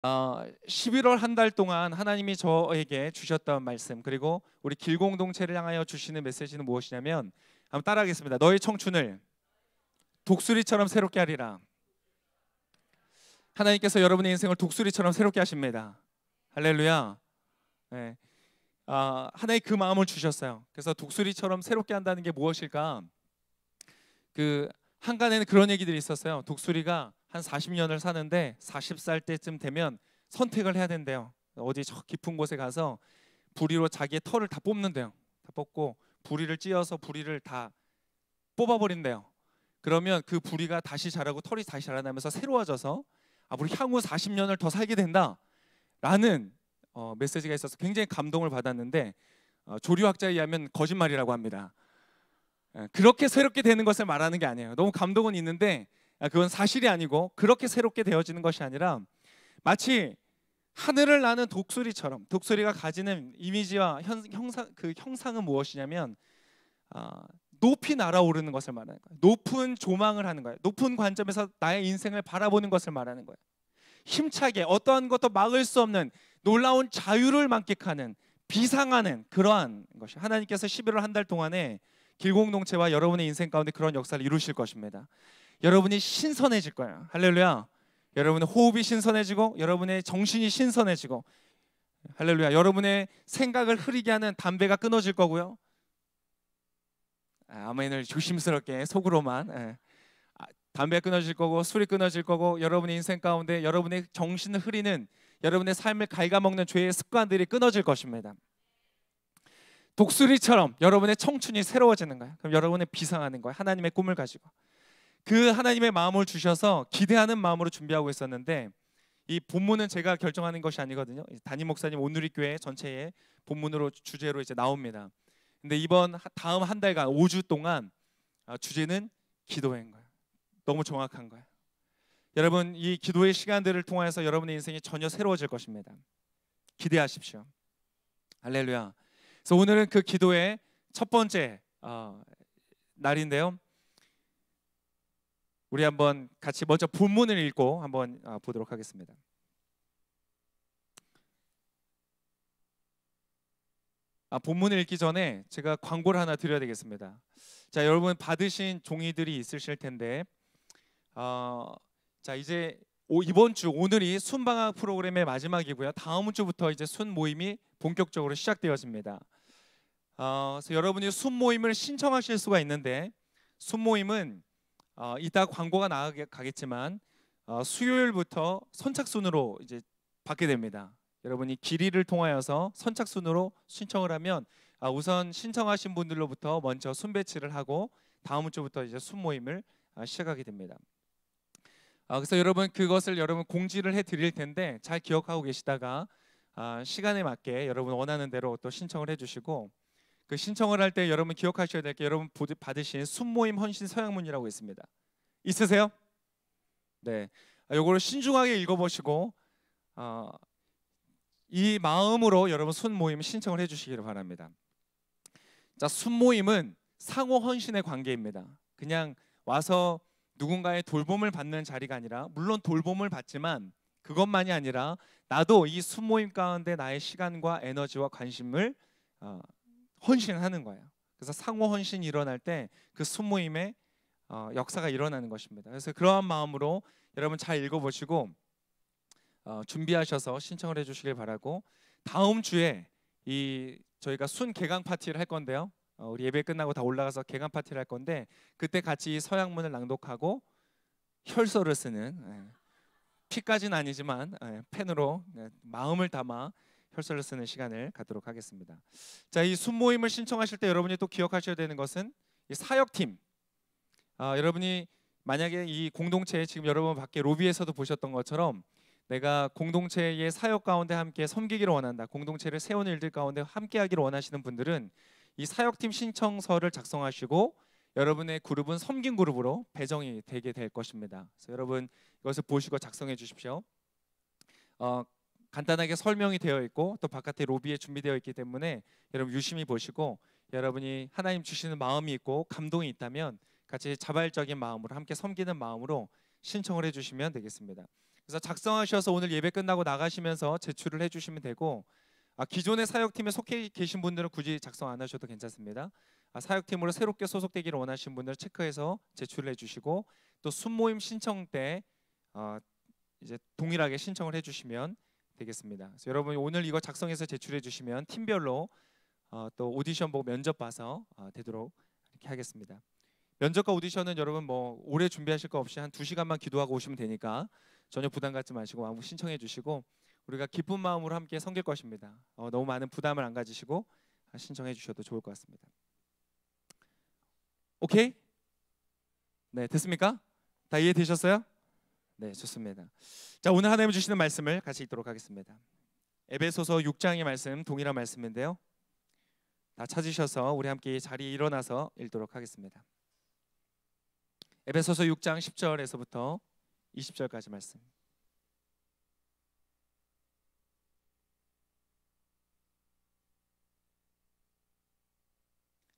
11월 한 달 동안 하나님이 저에게 주셨던 말씀, 그리고 우리 길공동체를 향하여 주시는 메시지는 무엇이냐면, 한번 따라하겠습니다. 너의 청춘을 독수리처럼 새롭게 하리라. 하나님께서 여러분의 인생을 독수리처럼 새롭게 하십니다. 할렐루야. 네. 하나님 그 마음을 주셨어요. 그래서 독수리처럼 새롭게 한다는 게 무엇일까? 그 한간에는 그런 얘기들이 있었어요. 독수리가 한 40년을 사는데 40살 때쯤 되면 선택을 해야 된대요. 어디 저 깊은 곳에 가서 부리로 자기의 털을 다 뽑는데요. 다 뽑고 부리를 찧어서 부리를 다 뽑아버린대요. 그러면 그 부리가 다시 자라고 털이 다시 자라나면서 새로워져서 우리 향후 40년을 더 살게 된다라는 메시지가 있어서 굉장히 감동을 받았는데, 조류학자에 의하면 거짓말이라고 합니다. 그렇게 새롭게 되는 것을 말하는 게 아니에요. 너무 감동은 있는데 그건 사실이 아니고, 그렇게 새롭게 되어지는 것이 아니라 마치 하늘을 나는 독수리처럼, 독수리가 가지는 이미지와 형상은 무엇이냐면 높이 날아오르는 것을 말하는 거예요. 높은 조망을 하는 거예요. 높은 관점에서 나의 인생을 바라보는 것을 말하는 거예요. 힘차게 어떠한 것도 막을 수 없는 놀라운 자유를 만끽하는, 비상하는 그러한 것이, 하나님께서 11월 한 달 동안에 길공동체와 여러분의 인생 가운데 그런 역사를 이루실 것입니다. 여러분이 신선해질 거예요. 할렐루야. 여러분의 호흡이 신선해지고, 여러분의 정신이 신선해지고, 할렐루야. 여러분의 생각을 흐리게 하는 담배가 끊어질 거고요. 아멘을 조심스럽게 속으로만. 담배 끊어질 거고, 술이 끊어질 거고, 여러분의 인생 가운데 여러분의 정신을 흐리는, 여러분의 삶을 갉아먹는 죄의 습관들이 끊어질 것입니다. 독수리처럼 여러분의 청춘이 새로워지는 거예요. 그럼 여러분의 비상하는 거예요. 하나님의 꿈을 가지고 그 하나님의 마음을 주셔서 기대하는 마음으로 준비하고 있었는데, 이 본문은 제가 결정하는 것이 아니거든요. 담임 목사님 온누리교회 전체의 본문으로 주제로 이제 나옵니다. 근데 다음 한 달간 5주 동안 주제는 기도인 거예요. 너무 정확한 거예요. 여러분, 이 기도의 시간들을 통해서 여러분의 인생이 전혀 새로워질 것입니다. 기대하십시오. 할렐루야. 그래서 오늘은 그 기도의 첫 번째 날인데요. 우리 한번 같이 먼저 본문을 읽고 한번 보도록 하겠습니다. 본문을 읽기 전에 제가 광고를 하나 드려야 되겠습니다. 자, 여러분 받으신 종이들이 있으실 텐데, 자, 이제 이번 주 오늘이 순방학 프로그램의 마지막이고요. 다음 주부터 이제 순 모임이 본격적으로 시작되어집니다. 그래서 여러분이 순 모임을 신청하실 수가 있는데, 순 모임은 이따 광고가 나가겠지만 수요일부터 선착순으로 이제 받게 됩니다. 여러분이 길이를 통하여서 선착순으로 신청을 하면 우선 신청하신 분들로부터 먼저 순 배치를 하고 다음 주부터 이제 순 모임을 시작하게 됩니다. 그래서 여러분 그것을 여러분 공지를 해드릴 텐데 잘 기억하고 계시다가 시간에 맞게 여러분 원하는 대로 또 신청을 해주시고, 그 신청을 할 때 여러분 기억하셔야 될 게, 여러분 받으신 순모임 헌신 서약문이라고 있습니다. 있으세요? 네, 요거를 신중하게 읽어보시고 이 마음으로 여러분 순모임 신청을 해주시기를 바랍니다. 자, 순모임은 상호 헌신의 관계입니다. 그냥 와서 누군가의 돌봄을 받는 자리가 아니라, 물론 돌봄을 받지만 그것만이 아니라 나도 이 순모임 가운데 나의 시간과 에너지와 관심을 헌신하는 거예요. 그래서 상호 헌신이 일어날 때 그 순모임의 역사가 일어나는 것입니다. 그래서 그러한 마음으로 여러분 잘 읽어보시고 준비하셔서 신청을 해주시길 바라고, 다음 주에 저희가 순 개강 파티를 할 건데요. 우리 예배 끝나고 다 올라가서 개강 파티를 할 건데, 그때 같이 이 서약문을 낭독하고 혈서를 쓰는, 피까지는 아니지만 펜으로 마음을 담아 혈서를 쓰는 시간을 갖도록 하겠습니다. 자, 이 순모임을 신청하실 때 여러분이 또 기억하셔야 되는 것은 이 사역팀. 여러분이 만약에 이 공동체에, 지금 여러분 밖에 로비에서도 보셨던 것처럼 내가 공동체의 사역 가운데 함께 섬기기를 원한다, 공동체를 세우는 일들 가운데 함께 하기를 원하시는 분들은 이 사역팀 신청서를 작성하시고 여러분의 그룹은 섬김 그룹으로 배정이 되게 될 것입니다. 그래서 여러분 이것을 보시고 작성해 주십시오. 간단하게 설명이 되어 있고 또 바깥에 로비에 준비되어 있기 때문에 여러분 유심히 보시고, 여러분이 하나님 주시는 마음이 있고 감동이 있다면 같이 자발적인 마음으로 함께 섬기는 마음으로 신청을 해주시면 되겠습니다. 그래서 작성하셔서 오늘 예배 끝나고 나가시면서 제출을 해주시면 되고, 기존의 사역팀에 속해 계신 분들은 굳이 작성 안 하셔도 괜찮습니다. 사역팀으로 새롭게 소속되기를 원하시는 분들 체크해서 제출을 해주시고, 또 순모임 신청 때 이제 동일하게 신청을 해주시면 되겠습니다. 그래서 여러분 오늘 이거 작성해서 제출해 주시면 팀별로 또 오디션 보고 면접 봐서 되도록 이렇게 하겠습니다. 면접과 오디션은 여러분 뭐 오래 준비하실 거 없이 한 2시간만 기도하고 오시면 되니까 전혀 부담 갖지 마시고 아무 신청해 주시고, 우리가 기쁜 마음으로 함께 섬길 것입니다. 너무 많은 부담을 안 가지시고 신청해 주셔도 좋을 것 같습니다. 오케이? 네, 됐습니까? 다 이해되셨어요? 네, 좋습니다. 자, 오늘 하나님 주시는 말씀을 같이 읽도록 하겠습니다. 에베소서 6장의 말씀, 동일한 말씀인데요. 다 찾으셔서 우리 함께 자리에 일어나서 읽도록 하겠습니다. 에베소서 6장 10절에서부터 20절까지 말씀.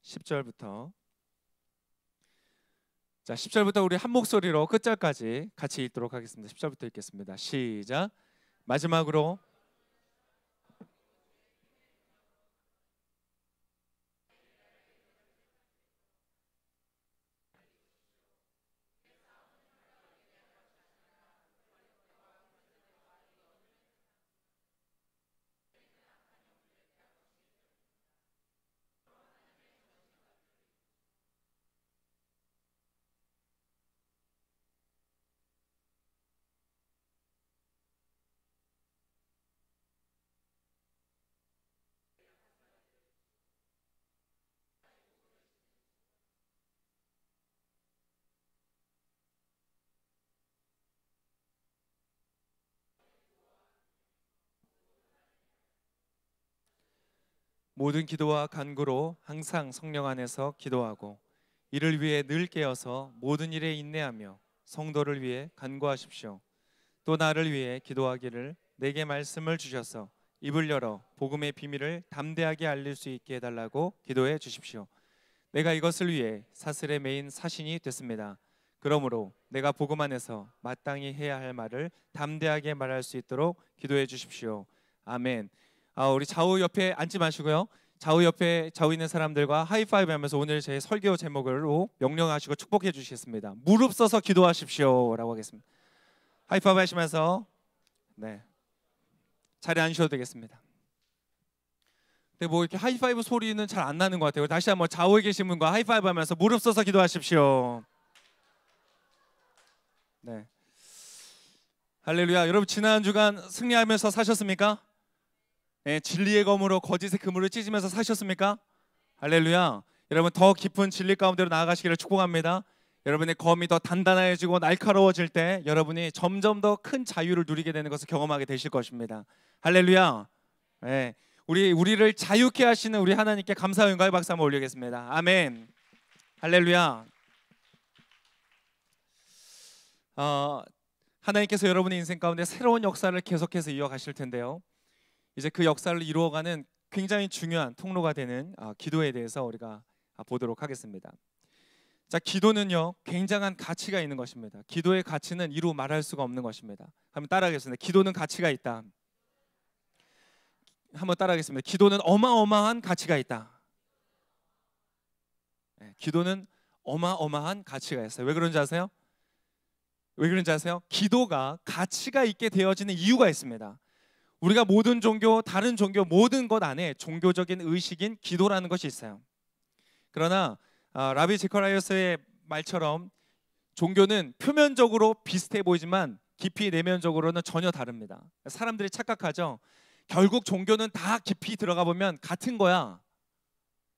10절부터 10절부터 우리 한 목소리로 끝절까지 같이 읽도록 하겠습니다. 10절부터 읽겠습니다. 시작. 마지막으로 모든 기도와 간구로 항상 성령 안에서 기도하고 이를 위해 늘 깨어서 모든 일에 인내하며 성도를 위해 간구하십시오. 또 나를 위해 기도하기를 내게 말씀을 주셔서 입을 열어 복음의 비밀을 담대하게 알릴 수 있게 해달라고 기도해 주십시오. 내가 이것을 위해 사슬에 매인 사신이 됐습니다. 그러므로 내가 복음 안에서 마땅히 해야 할 말을 담대하게 말할 수 있도록 기도해 주십시오. 아멘. 우리 좌우 옆에 앉지 마시고요. 좌우 있는 사람들과 하이파이브 하면서 오늘 제 설교 제목으로 명령하시고 축복해 주시겠습니다. 무릎 서서 기도하십시오 라고 하겠습니다. 하이파이브 하시면서 자리에 앉으셔도 되겠습니다. 근데 뭐 이렇게 하이파이브 소리는 잘 안 나는 것 같아요. 다시 한번 좌우에 계신 분과 하이파이브 하면서 무릎 서서 기도하십시오. 네. 할렐루야. 여러분 지난 주간 승리하면서 사셨습니까? 네, 진리의 검으로 거짓의 그물을 찢으면서 사셨습니까? 할렐루야. 여러분 더 깊은 진리 가운데로 나아가시기를 축복합니다. 여러분의 검이 더 단단해지고 날카로워질 때 여러분이 점점 더 큰 자유를 누리게 되는 것을 경험하게 되실 것입니다. 할렐루야. 네, 우리를 자유케 하시는 우리 하나님께 감사와 영광의 박수 한번 올리겠습니다. 아멘. 할렐루야. 하나님께서 여러분의 인생 가운데 새로운 역사를 계속해서 이어가실 텐데요. 이제 그 역사를 이루어가는 굉장히 중요한 통로가 되는 기도에 대해서 우리가 보도록 하겠습니다. 자, 기도는요 굉장한 가치가 있는 것입니다. 기도의 가치는 이루 말할 수가 없는 것입니다. 한번 따라하겠습니다. 기도는 가치가 있다. 한번 따라하겠습니다. 기도는 어마어마한 가치가 있다. 네, 기도는 어마어마한 가치가 있어요. 왜 그런지 아세요? 기도가 가치가 있게 되어지는 이유가 있습니다. 우리가 모든 종교, 다른 종교 모든 것 안에 종교적인 의식인 기도라는 것이 있어요. 그러나 라비 제커라이어스의 말처럼 종교는 표면적으로 비슷해 보이지만 깊이 내면적으로는 전혀 다릅니다. 사람들이 착각하죠. 결국 종교는 다 깊이 들어가 보면 같은 거야,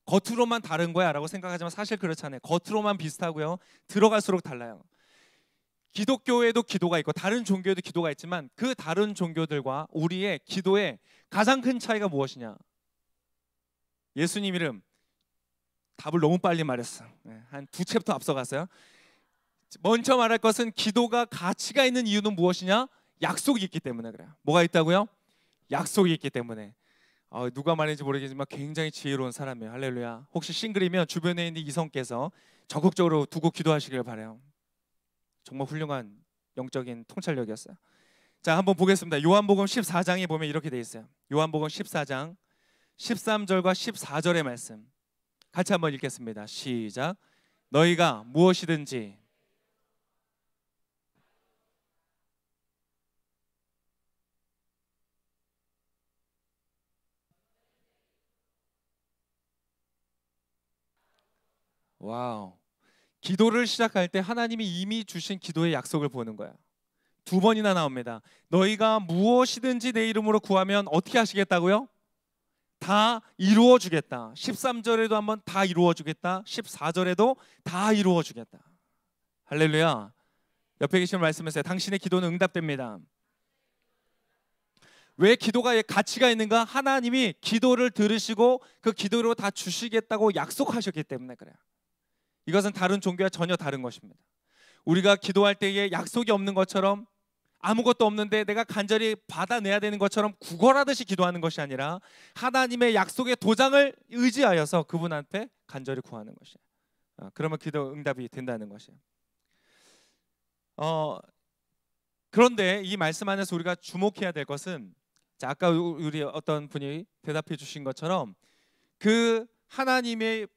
겉으로만 다른 거야 라고 생각하지만 사실 그렇잖아요. 겉으로만 비슷하고요, 들어갈수록 달라요. 기독교에도 기도가 있고 다른 종교에도 기도가 있지만 그 다른 종교들과 우리의 기도의 가장 큰 차이가 무엇이냐? 예수님 이름. 답을 너무 빨리 말했어. 한 2챕터 앞서갔어요. 먼저 말할 것은 기도가 가치가 있는 이유는 무엇이냐? 약속이 있기 때문에 그래요. 뭐가 있다고요? 약속이 있기 때문에. 누가 말인지 모르겠지만 굉장히 지혜로운 사람이에요. 할렐루야. 혹시 싱글이면 주변에 있는 이성께서 적극적으로 두고 기도하시길 바라요. 정말 훌륭한 영적인 통찰력이었어요. 자, 한번 보겠습니다. 요한복음 14장에 보면 이렇게 돼 있어요. 요한복음 14장 13절과 14절의 말씀 같이 한번 읽겠습니다. 시작. 너희가 무엇이든지 와우. 기도를 시작할 때 하나님이 이미 주신 기도의 약속을 보는 거예요. 두 번이나 나옵니다. 너희가 무엇이든지 내 이름으로 구하면 어떻게 하시겠다고요? 다 이루어 주겠다. 13절에도 한번 다 이루어 주겠다. 14절에도 다 이루어 주겠다. 할렐루야. 옆에 계신 말씀하세요. 당신의 기도는 응답됩니다. 왜 기도가 가치가 있는가? 하나님이 기도를 들으시고 그 기도로 다 주시겠다고 약속하셨기 때문에 그래요. 이것은 다른 종교와 전혀 다른 것입니다. 우리가 기도할 때에 약속이 없는 것처럼, 아무것도 없는데 내가 간절히 받아내야 되는 것처럼 구걸하듯이 기도하는 것이 아니라 하나님의 약속의 도장을 의지하여서 그분한테 간절히 구하는 것이에요. 그러면 기도 응답이 된다는 것이에요. 그런데 이 말씀 안에서 우리가 주목해야 될 것은, 자, 아까 우리 어떤 분이 대답해 주신 것처럼 그 하나님의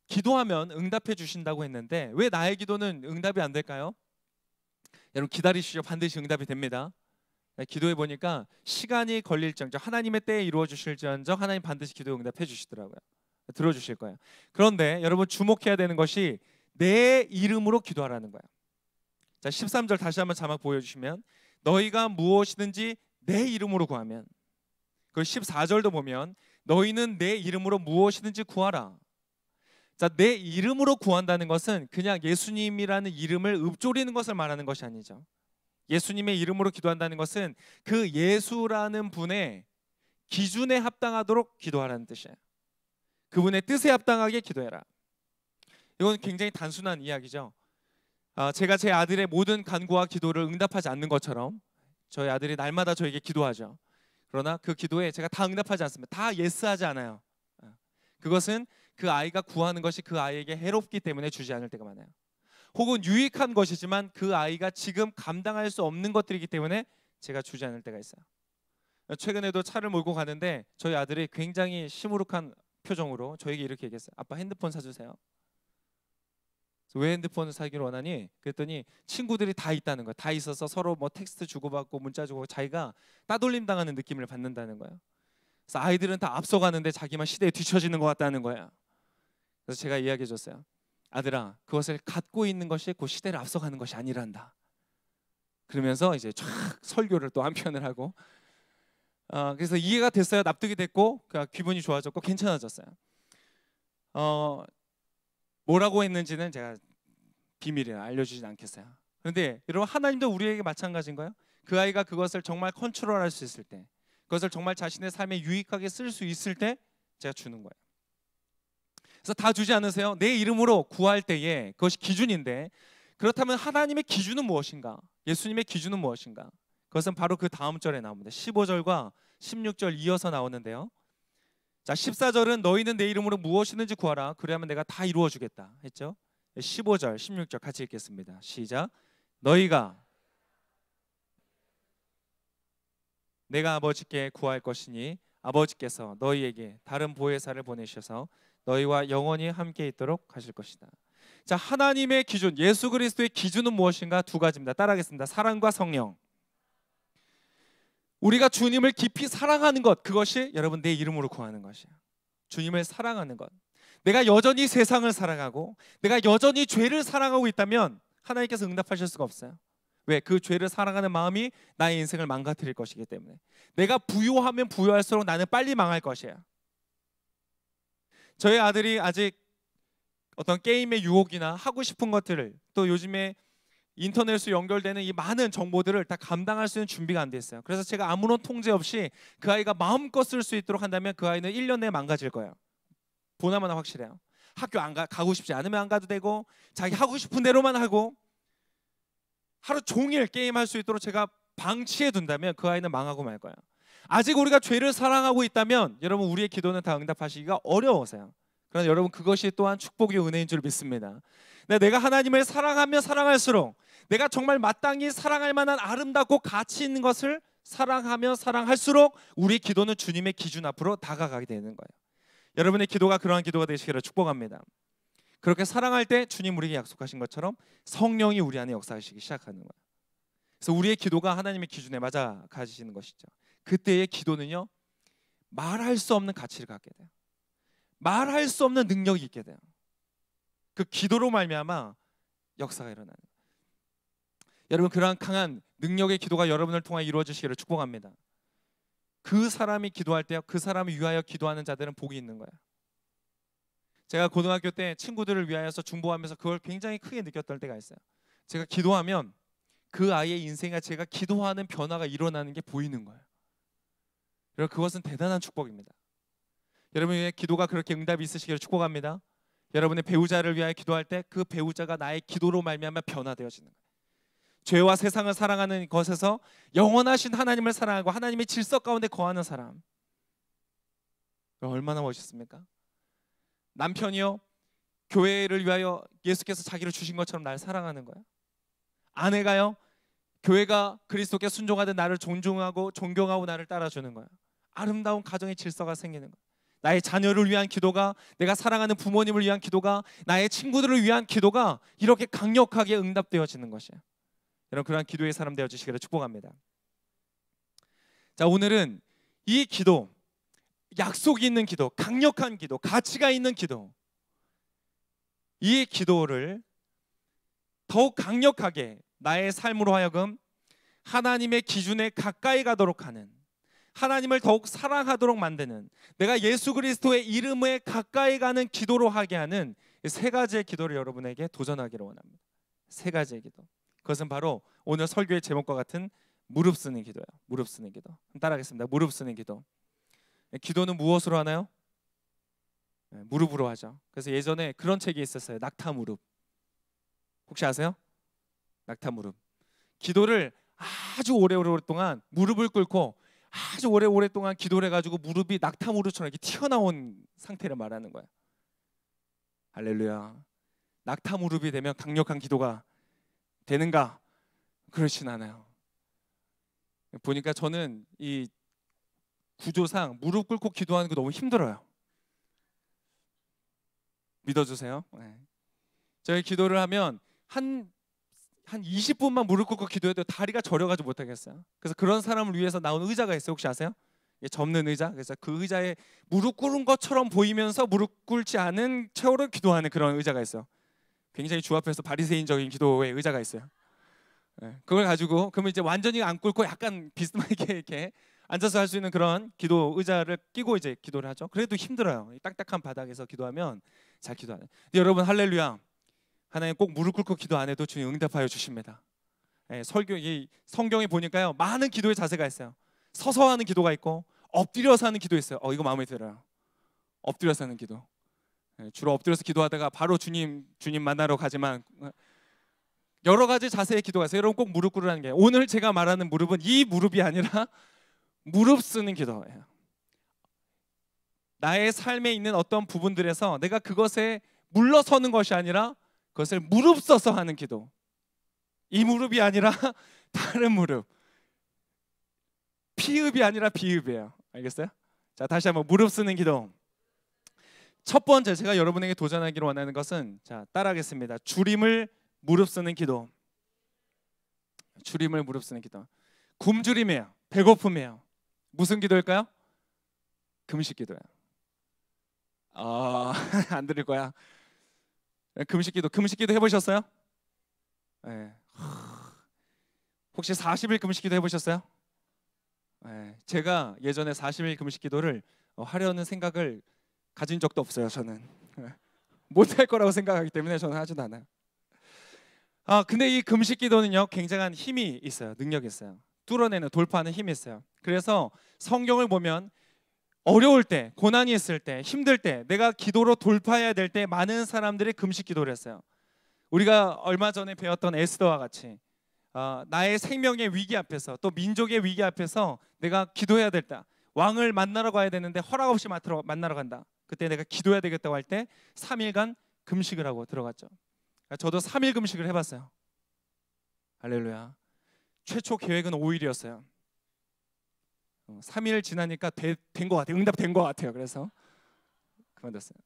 기도하면 응답해 주신다고 했는데 왜 나의 기도는 응답이 안 될까요? 여러분 기다리시죠. 반드시 응답이 됩니다. 기도해 보니까 시간이 걸릴지언정 하나님의 때에 이루어 주실지언정 하나님 반드시 기도 응답해 주시더라고요. 들어주실 거예요. 그런데 여러분 주목해야 되는 것이 내 이름으로 기도하라는 거예요. 자, 13절 다시 한번 자막 보여주시면 너희가 무엇이든지 내 이름으로 구하면, 그 14절도 보면 너희는 내 이름으로 무엇이든지 구하라. 자, 내 이름으로 구한다는 것은 그냥 예수님이라는 이름을 읊조리는 것을 말하는 것이 아니죠. 예수님의 이름으로 기도한다는 것은 그 예수라는 분의 기준에 합당하도록 기도하라는 뜻이에요. 그분의 뜻에 합당하게 기도해라. 이건 굉장히 단순한 이야기죠. 제가 제 아들의 모든 간구와 기도를 응답하지 않는 것처럼 저희 아들이 날마다 저에게 기도하죠. 그러나 그 기도에 제가 다 응답하지 않습니다. 다 예스하지 않아요. 그것은 그 아이가 구하는 것이 그 아이에게 해롭기 때문에 주지 않을 때가 많아요. 혹은 유익한 것이지만 그 아이가 지금 감당할 수 없는 것들이기 때문에 제가 주지 않을 때가 있어요. 최근에도 차를 몰고 가는데 저희 아들이 굉장히 시무룩한 표정으로 저에게 이렇게 얘기했어요. 아빠 핸드폰 사주세요. 왜 핸드폰을 사기를 원하니? 그랬더니 친구들이 다 있다는 거야. 다 있어서 서로 뭐 텍스트 주고받고 문자 주고 자기가 따돌림 당하는 느낌을 받는다는 거예요. 그래서 아이들은 다 앞서가는데 자기만 시대에 뒤처지는 것 같다는 거야. 그래서 제가 이야기해 줬어요. 아들아, 그것을 갖고 있는 것이 그 시대를 앞서가는 것이 아니란다. 그러면서 이제 쫙 설교를 또 한편을 하고, 그래서 이해가 됐어요. 납득이 됐고 기분이 좋아졌고 괜찮아졌어요. 뭐라고 했는지는 제가 비밀이라 알려주진 않겠어요. 그런데 여러분 하나님도 우리에게 마찬가지인 거예요. 그 아이가 그것을 정말 컨트롤할 수 있을 때, 그것을 정말 자신의 삶에 유익하게 쓸 수 있을 때 제가 주는 거예요. 그래서 다 주지 않으세요? 내 이름으로 구할 때에 그것이 기준인데, 그렇다면 하나님의 기준은 무엇인가? 예수님의 기준은 무엇인가? 그것은 바로 그 다음 절에 나옵니다. 15절과 16절 이어서 나오는데요. 자, 14절은 너희는 내 이름으로 무엇이든지 구하라. 그래야만 내가 다 이루어 주겠다 했죠. 15절, 16절 같이 읽겠습니다. 시작. 너희가 내가 아버지께 구할 것이니 아버지께서 너희에게 다른 보혜사를 보내셔서 너희와 영원히 함께 있도록 하실 것이다. 자, 하나님의 기준, 예수 그리스도의 기준은 무엇인가? 두 가지입니다. 따라하겠습니다. 사랑과 성령. 우리가 주님을 깊이 사랑하는 것, 그것이 여러분 내 이름으로 구하는 것이에요. 주님을 사랑하는 것. 내가 여전히 세상을 사랑하고 내가 여전히 죄를 사랑하고 있다면 하나님께서 응답하실 수가 없어요. 왜? 그 죄를 사랑하는 마음이 나의 인생을 망가뜨릴 것이기 때문에. 내가 부요하면 부요할수록 나는 빨리 망할 것이에요. 저희 아들이 아직 어떤 게임의 유혹이나 하고 싶은 것들을, 또 요즘에 인터넷으로 연결되는 이 많은 정보들을 다 감당할 수 있는 준비가 안 돼 있어요. 그래서 제가 아무런 통제 없이 그 아이가 마음껏 쓸 수 있도록 한다면 그 아이는 1년 내에 망가질 거예요. 보나마나 확실해요. 학교 가고 싶지 않으면 안 가도 되고 자기 하고 싶은 대로만 하고 하루 종일 게임할 수 있도록 제가 방치해 둔다면 그 아이는 망하고 말 거예요. 아직 우리가 죄를 사랑하고 있다면 여러분 우리의 기도는 다 응답하시기가 어려워서요. 그러나 여러분 그것이 또한 축복의 은혜인 줄 믿습니다. 내가 하나님을 사랑하며 사랑할수록, 내가 정말 마땅히 사랑할 만한 아름답고 가치 있는 것을 사랑하며 사랑할수록 우리의 기도는 주님의 기준 앞으로 다가가게 되는 거예요. 여러분의 기도가 그러한 기도가 되시기를 축복합니다. 그렇게 사랑할 때 주님 우리에게 약속하신 것처럼 성령이 우리 안에 역사하시기 시작하는 거예요. 그래서 우리의 기도가 하나님의 기준에 맞아 가지시는 것이죠. 그때의 기도는요, 말할 수 없는 가치를 갖게 돼요. 말할 수 없는 능력이 있게 돼요. 그 기도로 말미암아 역사가 일어나는 거예요. 여러분, 그러한 강한 능력의 기도가 여러분을 통해 이루어지시기를 축복합니다. 그 사람이 기도할 때요, 그 사람을 위하여 기도하는 자들은 복이 있는 거예요. 제가 고등학교 때 친구들을 위하여서 중보하면서 그걸 굉장히 크게 느꼈던 때가 있어요. 제가 기도하면 그 아이의 인생에 제가 기도하는 변화가 일어나는 게 보이는 거예요. 여러분, 그것은 대단한 축복입니다. 여러분의 기도가 그렇게 응답이 있으시기를 축복합니다. 여러분의 배우자를 위하여 기도할 때 그 배우자가 나의 기도로 말미암아 변화되어지는 거예요. 죄와 세상을 사랑하는 것에서 영원하신 하나님을 사랑하고 하나님의 질서 가운데 거하는 사람, 얼마나 멋있습니까? 남편이요, 교회를 위하여 예수께서 자기를 주신 것처럼 날 사랑하는 거예요. 아내가요, 교회가 그리스도께 순종하듯 나를 존중하고 존경하고 나를 따라주는 거예요. 아름다운 가정의 질서가 생기는 거예요. 나의 자녀를 위한 기도가, 내가 사랑하는 부모님을 위한 기도가, 나의 친구들을 위한 기도가 이렇게 강력하게 응답되어지는 것이에요. 여러분, 그러한 기도의 사람 되어주시기를 축복합니다. 자, 오늘은 이 기도, 약속이 있는 기도, 강력한 기도, 가치가 있는 기도, 이 기도를 더욱 강력하게 나의 삶으로 하여금 하나님의 기준에 가까이 가도록 하는, 하나님을 더욱 사랑하도록 만드는, 내가 예수 그리스도의 이름에 가까이 가는 기도로 하게 하는 세 가지의 기도를 여러분에게 도전하기를 원합니다. 세 가지의 기도. 그것은 바로 오늘 설교의 제목과 같은 무릎 쓰는 기도예요. 무릎 쓰는 기도. 따라하겠습니다. 무릎 쓰는 기도. 기도는 무엇으로 하나요? 무릎으로 하죠. 그래서 예전에 그런 책이 있었어요. 낙타 무릎. 혹시 아세요? 낙타 무릎. 기도를 아주 오랫동안 무릎을 꿇고 아주 오랫동안 기도를 해가지고 무릎이 낙타 무릎처럼 이렇게 튀어나온 상태를 말하는 거예요. 할렐루야. 낙타 무릎이 되면 강력한 기도가 되는가? 그렇진 않아요. 보니까 저는 이 구조상 무릎 꿇고 기도하는 거 너무 힘들어요. 믿어주세요. 네. 저희 기도를 하면 한 20분만 무릎 꿇고 기도해도 다리가 저려가지고 못하겠어요. 그래서 그런 사람을 위해서 나온 의자가 있어요. 혹시 아세요? 접는 의자. 그래서 그 의자에 무릎 꿇은 것처럼 보이면서 무릎 꿇지 않은 채로 기도하는 그런 의자가 있어요. 굉장히 주앞에서 바리새인적인 기도의 의자가 있어요. 네. 그걸 가지고 그러면 이제 완전히 안 꿇고 약간 비스듬하게 이렇게 앉아서 할 수 있는 그런 기도 의자를 끼고 이제 기도를 하죠. 그래도 힘들어요. 딱딱한 바닥에서 기도하면 잘 기도 안 해요. 근데 여러분, 할렐루야. 하나님 꼭 무릎 꿇고 기도 안 해도 주님 응답하여 주십니다. 네, 이 성경에 보니까요, 많은 기도의 자세가 있어요. 서서 하는 기도가 있고 엎드려서 하는 기도 있어요. 이거 마음에 들어요. 엎드려서 하는 기도. 네, 주로 엎드려서 기도하다가 바로 주님 만나러 가지만 여러 가지 자세의 기도가 있어요. 여러분 꼭 무릎 꿇으라는 게, 오늘 제가 말하는 무릎은 이 무릎이 아니라 무릎 쓰는 기도예요. 나의 삶에 있는 어떤 부분들에서 내가 그것에 물러서는 것이 아니라 그것을 무릎 써서 하는 기도. 이 무릎이 아니라 다른 무릎. 피읍이 아니라 비읍이에요. 알겠어요? 자, 다시 한번 무릎 쓰는 기도. 첫 번째 제가 여러분에게 도전하기를 원하는 것은, 자, 따라하겠습니다. 주림을 무릎 쓰는 기도. 주림을 무릎 쓰는 기도. 굶주림이에요. 배고픔이에요. 무슨 기도일까요? 금식 기도예요. 안 들을 거야. 금식 기도 해보셨어요? 네. 혹시 40일 금식 기도 해보셨어요? 네. 제가 예전에 40일 금식 기도를 하려는 생각을 가진 적도 없어요. 저는 못할 거라고 생각하기 때문에 저는 하지도 않아요. 근데 이 금식 기도는요, 굉장한 힘이 있어요. 능력이 있어요. 뚫어내는, 돌파하는 힘이 있어요. 그래서 성경을 보면 어려울 때, 고난이 있을 때, 힘들 때, 내가 기도로 돌파해야 될 때 많은 사람들이 금식 기도를 했어요. 우리가 얼마 전에 배웠던 에스더와 같이 나의 생명의 위기 앞에서, 또 민족의 위기 앞에서 내가 기도해야 될 때, 왕을 만나러 가야 되는데 허락 없이 만나러 간다. 그때 내가 기도해야 되겠다고 할 때 3일간 금식을 하고 들어갔죠. 저도 3일 금식을 해봤어요. 할렐루야. 최초 계획은 5일이었어요. 3일 지나니까 된 것 같아요. 응답된 것 같아요. 그래서 그만뒀어요.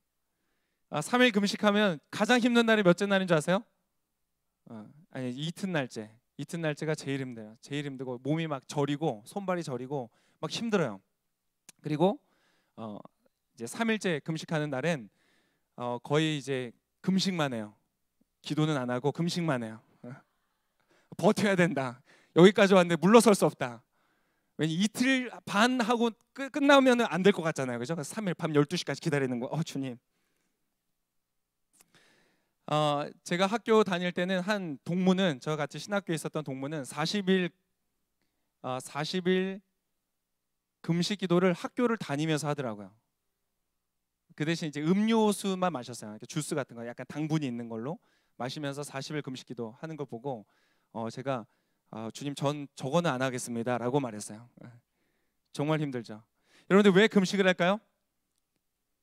3일 금식하면 가장 힘든 날이 몇째 날인 줄 아세요? 아니, 이튿날째. 이튿날째가 제일 힘들어요. 제일 힘들고 몸이 막 저리고 손발이 저리고 막 힘들어요. 그리고 이제 3일째 금식하는 날엔 거의 이제 금식만 해요. 기도는 안 하고 금식만 해요. 버텨야 된다. 여기까지 왔는데 물러설 수 없다. 왜냐 이틀 반 하고 끝나면 안 될 것 같잖아요. 그죠? 3일 밤 12시까지 기다리는 거. 주님. 제가 학교 다닐 때는 한 동무는 저와 같이 신학교에 있었던 동무는 40일 금식 기도를 학교를 다니면서 하더라고요. 그 대신 이제 음료수만 마셨어요. 주스 같은 거 약간 당분이 있는 걸로 마시면서 40일 금식 기도 하는 걸 보고 제가 주님 전 저거는 안 하겠습니다라고 말했어요. 정말 힘들죠. 여러분들 왜 금식을 할까요?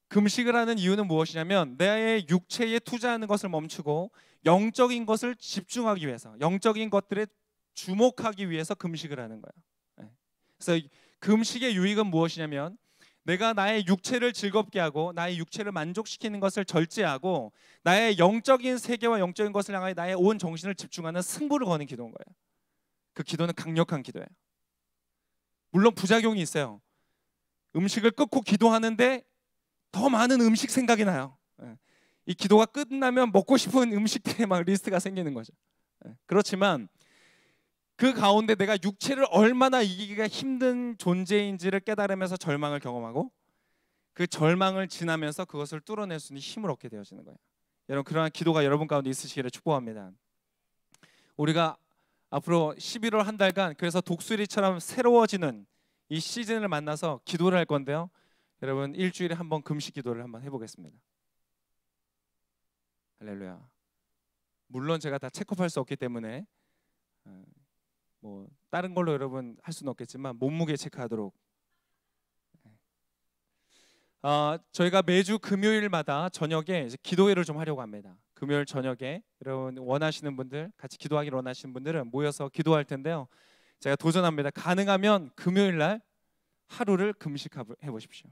금식을 하는 이유는 무엇이냐면 내 육체에 투자하는 것을 멈추고 영적인 것을 집중하기 위해서, 영적인 것들에 주목하기 위해서 금식을 하는 거예요. 그래서 금식의 유익은 무엇이냐면 내가 나의 육체를 즐겁게 하고 나의 육체를 만족시키는 것을 절제하고 나의 영적인 세계와 영적인 것을 향하여 나의 온 정신을 집중하는 승부를 거는 기도인 거예요. 그 기도는 강력한 기도예요. 물론 부작용이 있어요. 음식을 끊고 기도하는데 더 많은 음식 생각이 나요. 이 기도가 끝나면 먹고 싶은 음식들의 막 리스트가 생기는 거죠. 그렇지만 그 가운데 내가 육체를 얼마나 이기기가 힘든 존재인지를 깨달으면서 절망을 경험하고 그 절망을 지나면서 그것을 뚫어낼 수 있는 힘을 얻게 되어지는 거예요. 여러분 그러한 기도가 여러분 가운데 있으시기를 축복합니다. 우리가 앞으로 11월 한 달간 그래서 독수리처럼 새로워지는 이 시즌을 만나서 기도를 할 건데요. 여러분 일주일에 한 번 금식 기도를 한번 해보겠습니다. 할렐루야. 물론 제가 다 체크할 수 없기 때문에 뭐 다른 걸로 여러분 할 수는 없겠지만 몸무게 체크하도록 저희가 매주 금요일마다 저녁에 이제 기도회를 좀 하려고 합니다. 금요일 저녁에 여러분 원하시는 분들 같이 기도하기를 원하시는 분들은 모여서 기도할 텐데요. 제가 도전합니다. 가능하면 금요일 날 하루를 금식해 보십시오.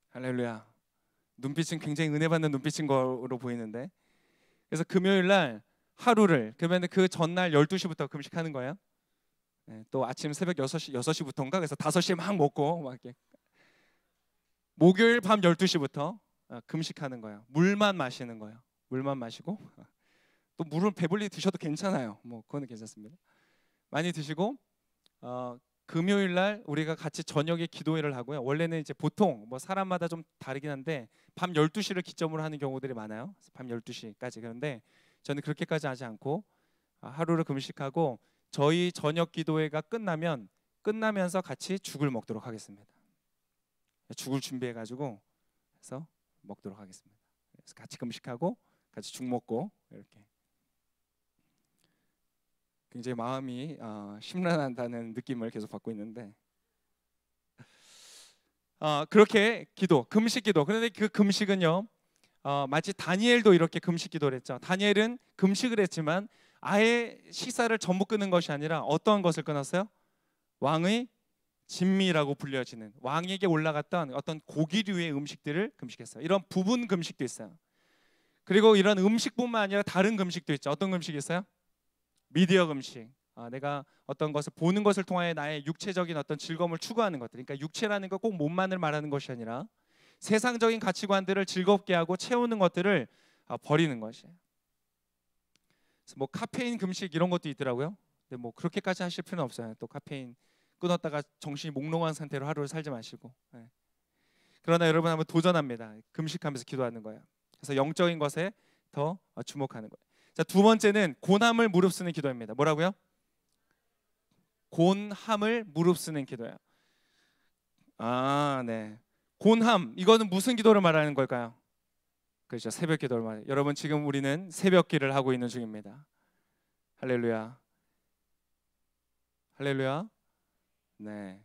할렐루야. 눈빛은 굉장히 은혜 받는 눈빛인 거로 보이는데 그래서 금요일 날 하루를 그러면 그 전날 12시부터 금식하는 거예요. 또 아침 새벽 6시부터인가 그래서 5시에 막 먹고 막 이렇게 목요일 밤 12시부터 금식하는 거예요. 물만 마시는 거예요. 물만 마시고 또 물은 배불리 드셔도 괜찮아요. 뭐 그거는 괜찮습니다. 많이 드시고 금요일 날 우리가 같이 저녁에 기도회를 하고요. 원래는 이제 보통 뭐 사람마다 좀 다르긴 한데 밤 12시를 기점으로 하는 경우들이 많아요. 밤 12시까지. 그런데 저는 그렇게까지 하지 않고 하루를 금식하고 저희 저녁 기도회가 끝나면서 같이 죽을 먹도록 하겠습니다. 죽을 준비해 가지고 해서 먹도록 하겠습니다. 그래서 같이 금식하고 같이 죽 먹고 이렇게 굉장히 마음이 심란하다는 느낌을 계속 받고 있는데 그렇게 기도, 금식 기도. 그런데 그 금식은요 마치 다니엘도 이렇게 금식 기도를 했죠. 다니엘은 금식을 했지만 아예 식사를 전부 끊는 것이 아니라 어떤 것을 끊었어요? 왕의 진미라고 불려지는 왕에게 올라갔던 어떤 고기류의 음식들을 금식했어요. 이런 부분 금식도 있어요. 그리고 이런 음식뿐만 아니라 다른 금식도 있죠. 어떤 금식이 있어요? 미디어 금식. 내가 어떤 것을 보는 것을 통하여 나의 육체적인 어떤 즐거움을 추구하는 것들. 그러니까 육체라는 건 꼭 몸만을 말하는 것이 아니라 세상적인 가치관들을 즐겁게 하고 채우는 것들을 버리는 것이에요. 뭐 카페인 금식 이런 것도 있더라고요. 근데 뭐 그렇게까지 하실 필요는 없어요. 또 카페인 끊었다가 정신이 몽롱한 상태로 하루를 살지 마시고. 그러나 여러분 한번 도전합니다. 금식하면서 기도하는 거예요. 그래서 영적인 것에 더 주목하는 거예요. 자, 두 번째는 곤함을 무릅쓰는 기도입니다. 뭐라고요? 곤함을 무릅쓰는 기도예요. 네. 곤함 이거는 무슨 기도를 말하는 걸까요? 그렇죠. 새벽 기도를 말해요. 여러분 지금 우리는 새벽기를 하고 있는 중입니다. 할렐루야. 할렐루야. 네.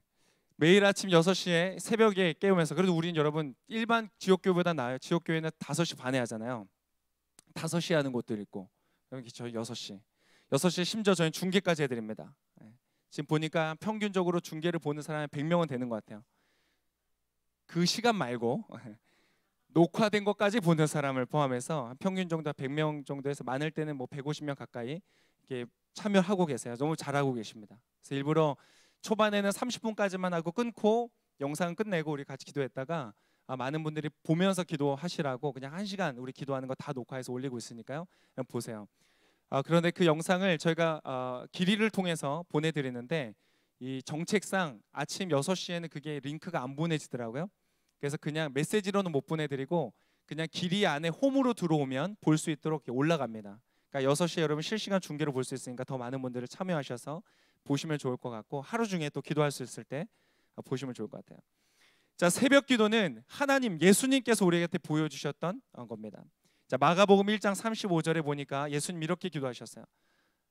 매일 아침 6시에 새벽에 깨우면서, 그래도 우리는 여러분 일반 지역교회보다 나아요. 지역교회는 5시 반에 하잖아요. 5시에 하는 곳들 있고, 여기 저희 6시에 심지어 저희는 중계까지 해드립니다. 지금 보니까 평균적으로 중계를 보는 사람이 100명은 되는 것 같아요. 그 시간 말고 녹화된 것까지 보는 사람을 포함해서 평균 정도 100명 정도에서 많을 때는 뭐 150명 가까이 이렇게 참여하고 계세요. 너무 잘하고 계십니다. 그래서 일부러 초반에는 30분까지만 하고 끊고 영상 끝내고 우리 같이 기도했다가 많은 분들이 보면서 기도하시라고 그냥 1시간 우리 기도하는 거 다 녹화해서 올리고 있으니까요. 그냥 보세요. 그런데 그 영상을 저희가 길이를 통해서 보내드리는데, 이 정책상 아침 6시에는 그게 링크가 안 보내지더라고요. 그래서 그냥 메시지로는 못 보내드리고 그냥 길이 안에 홈으로 들어오면 볼 수 있도록 올라갑니다. 그러니까 6시에 여러분 실시간 중계로 볼 수 있으니까 더 많은 분들을 참여하셔서 보시면 좋을 것 같고, 하루 중에 또 기도할 수 있을 때 보시면 좋을 것 같아요. 자, 새벽 기도는 하나님, 예수님께서 우리에게 보여주셨던 겁니다. 자, 마가복음 1장 35절에 보니까 예수님 이렇게 기도하셨어요.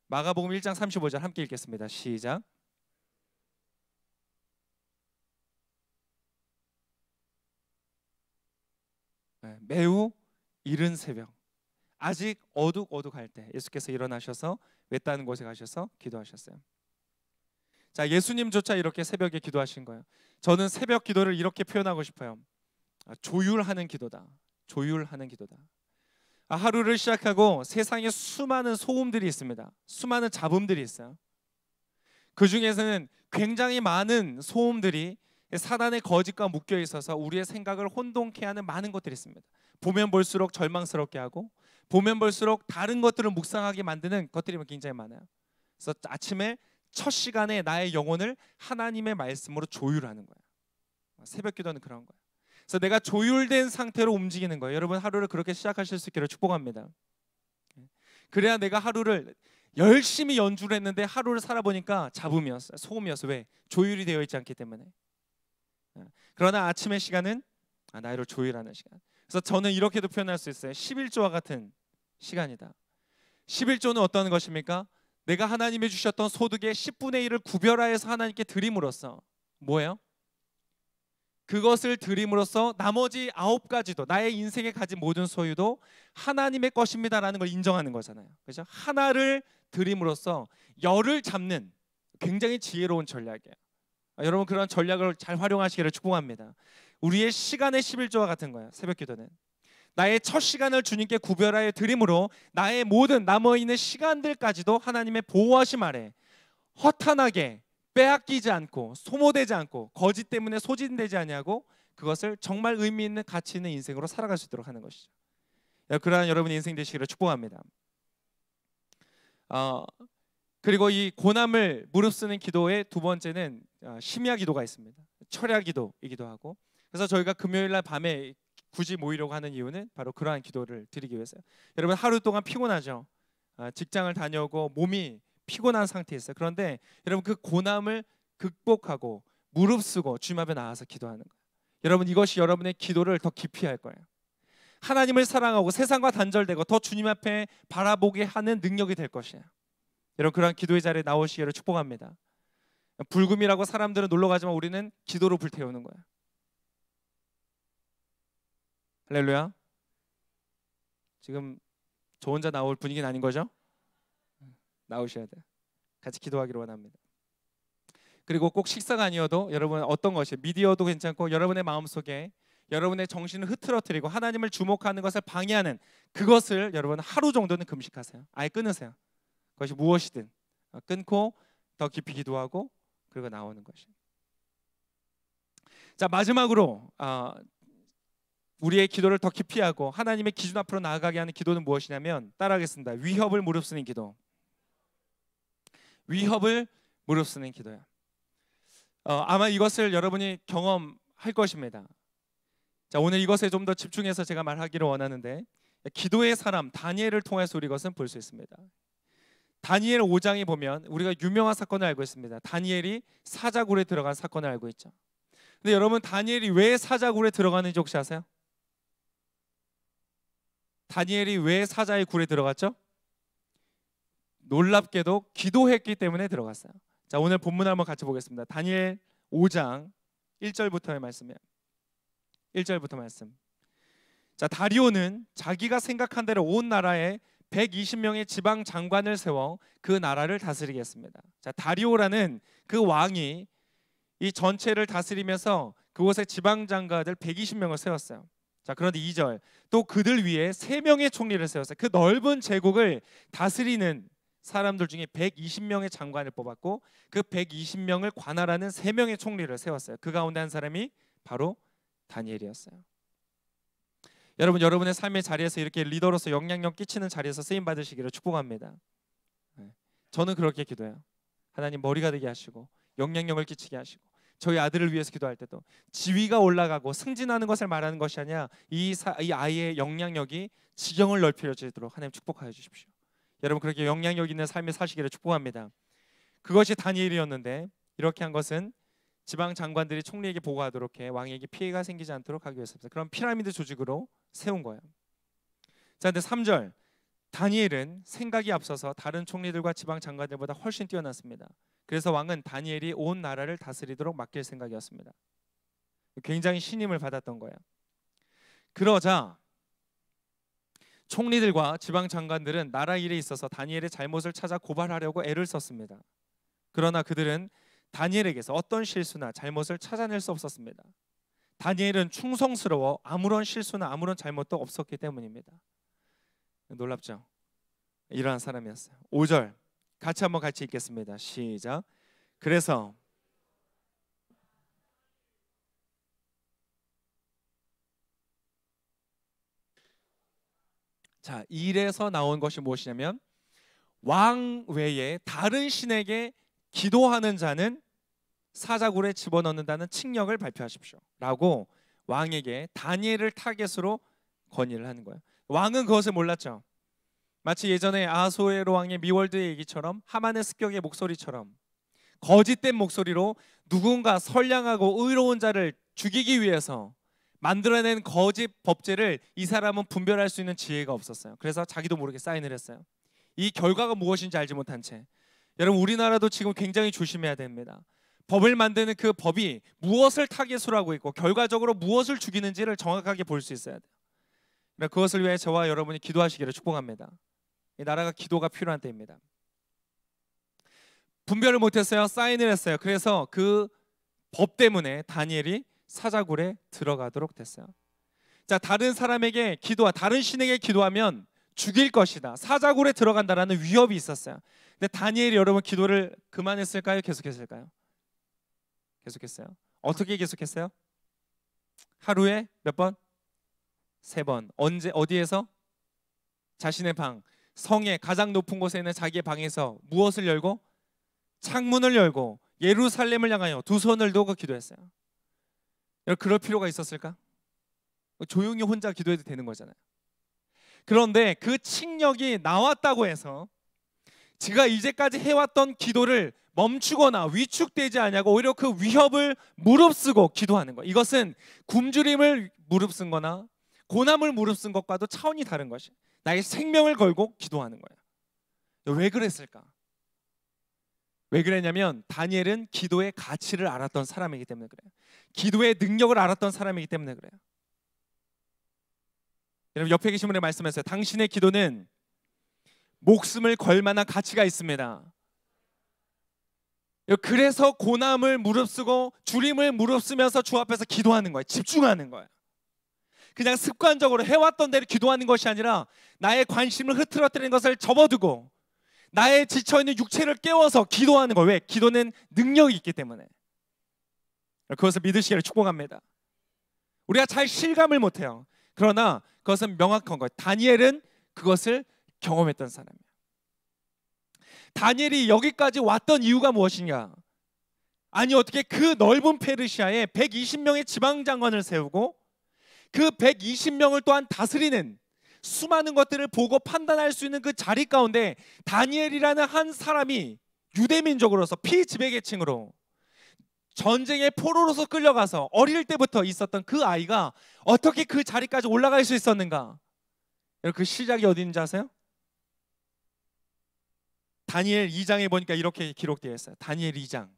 마가복음 1장 35절 함께 읽겠습니다. 시작. 매우 이른 새벽, 아직 어둑어둑할 때 예수께서 일어나셔서 외딴 곳에 가셔서 기도하셨어요. 자, 예수님조차 이렇게 새벽에 기도하신 거예요. 저는 새벽 기도를 이렇게 표현하고 싶어요. 조율하는 기도다. 조율하는 기도다. 하루를 시작하고 세상에 수많은 소음들이 있습니다. 수많은 잡음들이 있어요. 그 중에서는 굉장히 많은 소음들이 사단의 거짓과 묶여 있어서 우리의 생각을 혼동케 하는 많은 것들이 있습니다. 보면 볼수록 절망스럽게 하고, 보면 볼수록 다른 것들을 묵상하게 만드는 것들이 굉장히 많아요. 그래서 아침에 첫 시간에 나의 영혼을 하나님의 말씀으로 조율하는 거예요. 새벽 기도는 그런 거예요. 그래서 내가 조율된 상태로 움직이는 거예요. 여러분 하루를 그렇게 시작하실 수 있기를 축복합니다. 그래야 내가 하루를 열심히 연주를 했는데 하루를 살아보니까 잡음이었어요. 소음이었어요. 왜? 조율이 되어 있지 않기 때문에. 그러나 아침의 시간은 나를 조율하는 시간. 그래서 저는 이렇게도 표현할 수 있어요. 11조와 같은 시간이다. 11조는 어떤 것입니까? 내가 하나님이 주셨던 소득의 10분의 1을 구별하여서 하나님께 드림으로써 뭐예요? 그것을 드림으로써 나머지 9가지도, 나의 인생에 가진 모든 소유도 하나님의 것입니다라는 걸 인정하는 거잖아요. 그렇죠? 하나를 드림으로써 열을 잡는 굉장히 지혜로운 전략이에요. 여러분 그런 전략을 잘 활용하시기를 축복합니다. 우리의 시간의 11조와 같은 거예요. 새벽 기도는 나의 첫 시간을 주님께 구별하여 드림으로 나의 모든 남아있는 시간들까지도 하나님의 보호하심 아래 허탄하게 빼앗기지 않고 소모되지 않고 거짓 때문에 소진되지 아니하고 그것을 정말 의미 있는 가치 있는 인생으로 살아갈 수 있도록 하는 것이죠. 그러한 여러분의 인생 되시기를 축복합니다. 그리고 이 고난을 무릅쓰는 기도의 두 번째는 심야 기도가 있습니다. 철야 기도이기도 하고, 그래서 저희가 금요일 날 밤에 굳이 모이려고 하는 이유는 바로 그러한 기도를 드리기 위해서요. 여러분 하루 동안 피곤하죠. 직장을 다녀오고 몸이 피곤한 상태에 있어요. 그런데 여러분 그 고난을 극복하고 무릅쓰고 주님 앞에 나와서 기도하는 거예요. 여러분 이것이 여러분의 기도를 더 깊이 할 거예요. 하나님을 사랑하고 세상과 단절되고 더 주님 앞에 바라보게 하는 능력이 될 것이에요. 여러분 그러한 기도의 자리에 나오시기를 축복합니다. 불금이라고 사람들은 놀러 가지만 우리는 기도로 불태우는 거예요. 할렐루야. 지금 저 혼자 나올 분위기는 아닌 거죠? 나오셔야 돼요. 같이 기도하기를 원합니다. 그리고 꼭 식사가 아니어도 여러분 어떤 것이 미디어도 괜찮고 여러분의 마음속에 여러분의 정신을 흐트러뜨리고 하나님을 주목하는 것을 방해하는 그것을 여러분 하루 정도는 금식하세요. 아예 끊으세요. 그것이 무엇이든 끊고 더 깊이 기도하고 그리고 나오는 것이. 자, 마지막으로 우리의 기도를 더 깊이 하고 하나님의 기준 앞으로 나아가게 하는 기도는 무엇이냐면 따라하겠습니다. 위협을 무릅쓰는 기도. 위협을 무릅쓰는 기도야. 아마 이것을 여러분이 경험할 것입니다. 자, 오늘 이것에 좀 더 집중해서 제가 말하기를 원하는데, 기도의 사람 다니엘을 통해서 우리 이것은 볼 수 있습니다. 다니엘 5장에 보면 우리가 유명한 사건을 알고 있습니다. 다니엘이 사자굴에 들어간 사건을 알고 있죠. 근데 여러분 다니엘이 왜 사자굴에 들어가는지 혹시 아세요? 다니엘이 왜 사자의 굴에 들어갔죠? 놀랍게도 기도했기 때문에 들어갔어요. 자, 오늘 본문을 한번 같이 보겠습니다. 다니엘 5장 1절부터의 말씀이에요. 1절부터 말씀. 자, 다리오는 자기가 생각한 대로 온 나라에 120명의 지방 장관을 세워 그 나라를 다스리게 했습니다. 자, 다리오라는 그 왕이 이 전체를 다스리면서 그곳에 지방 장관들 120명을 세웠어요. 자, 그런데 2절, 또 그들 위에 3명의 총리를 세웠어요. 그 넓은 제국을 다스리는 사람들 중에 120명의 장관을 뽑았고 그 120명을 관할하는 3명의 총리를 세웠어요. 그 가운데 한 사람이 바로 다니엘이었어요. 여러분, 여러분의 삶의 자리에서 이렇게 리더로서 영향력 끼치는 자리에서 쓰임 받으시기를 축복합니다. 저는 그렇게 기도해요. 하나님 머리가 되게 하시고 영향력을 끼치게 하시고, 저희 아들을 위해서 기도할 때도 지위가 올라가고 승진하는 것을 말하는 것이 아니라 이 아이의 영향력이 지경을 넓혀지도록 하나님 축복하여 주십시오. 여러분, 그렇게 영향력 있는 삶을 사시기를 축복합니다. 그것이 다니엘이었는데, 이렇게 한 것은 지방 장관들이 총리에게 보고하도록 해 왕에게 피해가 생기지 않도록 하기 위해서입니다. 그럼 피라미드 조직으로 세운 거예요. 자, 근데 3절, 다니엘은 생각이 앞서서 다른 총리들과 지방 장관들보다 훨씬 뛰어났습니다. 그래서 왕은 다니엘이 온 나라를 다스리도록 맡길 생각이었습니다. 굉장히 신임을 받았던 거예요. 그러자 총리들과 지방 장관들은 나라 일에 있어서 다니엘의 잘못을 찾아 고발하려고 애를 썼습니다. 그러나 그들은 다니엘에게서 어떤 실수나 잘못을 찾아낼 수 없었습니다. 다니엘은 충성스러워 아무런 실수나 아무런 잘못도 없었기 때문입니다. 놀랍죠? 이러한 사람이었어요. 5절 같이 읽겠습니다. 시작. 그래서 자, 일에서 나온 것이 무엇이냐면, 왕 외에 다른 신에게 기도하는 자는 사자굴에 집어넣는다는 칙령을 발표하십시오 라고 왕에게 다니엘을 타겟으로 건의를 하는 거예요. 왕은 그것을 몰랐죠. 마치 예전에 아하수에로 왕의 미월드의 얘기처럼, 하만의 습격의 목소리처럼 거짓된 목소리로 누군가 선량하고 의로운 자를 죽이기 위해서 만들어낸 거짓 법제를 이 사람은 분별할 수 있는 지혜가 없었어요. 그래서 자기도 모르게 사인을 했어요. 이 결과가 무엇인지 알지 못한 채. 여러분, 우리나라도 지금 굉장히 조심해야 됩니다. 법을 만드는 그 법이 무엇을 타겟으로 하고 있고 결과적으로 무엇을 죽이는지를 정확하게 볼 수 있어야 돼요. 그것을 위해 저와 여러분이 기도하시기를 축복합니다. 이 나라가 기도가 필요한 때입니다. 분별을 못했어요. 사인을 했어요. 그래서 그 법 때문에 다니엘이 사자굴에 들어가도록 됐어요. 자, 다른 사람에게 다른 신에게 기도하면 죽일 것이다, 사자굴에 들어간다라는 위협이 있었어요. 근데 다니엘이 여러분 기도를 그만했을까요? 계속했을까요? 계속했어요. 어떻게 계속했어요? 하루에 몇 번? 3번. 언제, 어디에서? 자신의 방, 성의 가장 높은 곳에 있는 자기의 방에서 무엇을 열고? 창문을 열고 예루살렘을 향하여 두 손을 놓고 기도했어요. 여러분, 그럴 필요가 있었을까? 조용히 혼자 기도해도 되는 거잖아요. 그런데 그 칙령이 나왔다고 해서 제가 이제까지 해왔던 기도를 멈추거나 위축되지 않냐고 오히려 그 위협을 무릅쓰고 기도하는 거예요. 이것은 굶주림을 무릅쓴 거나 고난을 무릅쓴 것과도 차원이 다른 것이, 나의 생명을 걸고 기도하는 거예요. 왜 그랬을까? 왜 그랬냐면 다니엘은 기도의 가치를 알았던 사람이기 때문에 그래요. 기도의 능력을 알았던 사람이기 때문에 그래요. 여러분, 옆에 계신 분의 말씀하세요. 당신의 기도는 목숨을 걸 만한 가치가 있습니다. 그래서 고난을 무릅쓰고 주림을 무릅쓰면서 주 앞에서 기도하는 거예요. 집중하는 거예요. 그냥 습관적으로 해왔던 대로 기도하는 것이 아니라 나의 관심을 흐트러뜨리는 것을 접어두고 나의 지쳐있는 육체를 깨워서 기도하는 거예요. 왜? 기도는 능력이 있기 때문에. 그것을 믿으시기를 축복합니다. 우리가 잘 실감을 못해요. 그러나 그것은 명확한 거예요. 다니엘은 그것을 경험했던 사람이에요. 다니엘이 여기까지 왔던 이유가 무엇이냐? 아니, 어떻게 그 넓은 페르시아에 120명의 지방장관을 세우고 그 120명을 또한 다스리는 수많은 것들을 보고 판단할 수 있는 그 자리 가운데 다니엘이라는 한 사람이 유대민족으로서 피지배계층으로 전쟁의 포로로서 끌려가서 어릴 때부터 있었던 그 아이가 어떻게 그 자리까지 올라갈 수 있었는가? 여러분, 그 시작이 어디 있는지 아세요? 다니엘 2장에 보니까 이렇게 기록되어 있어요. 다니엘 2장.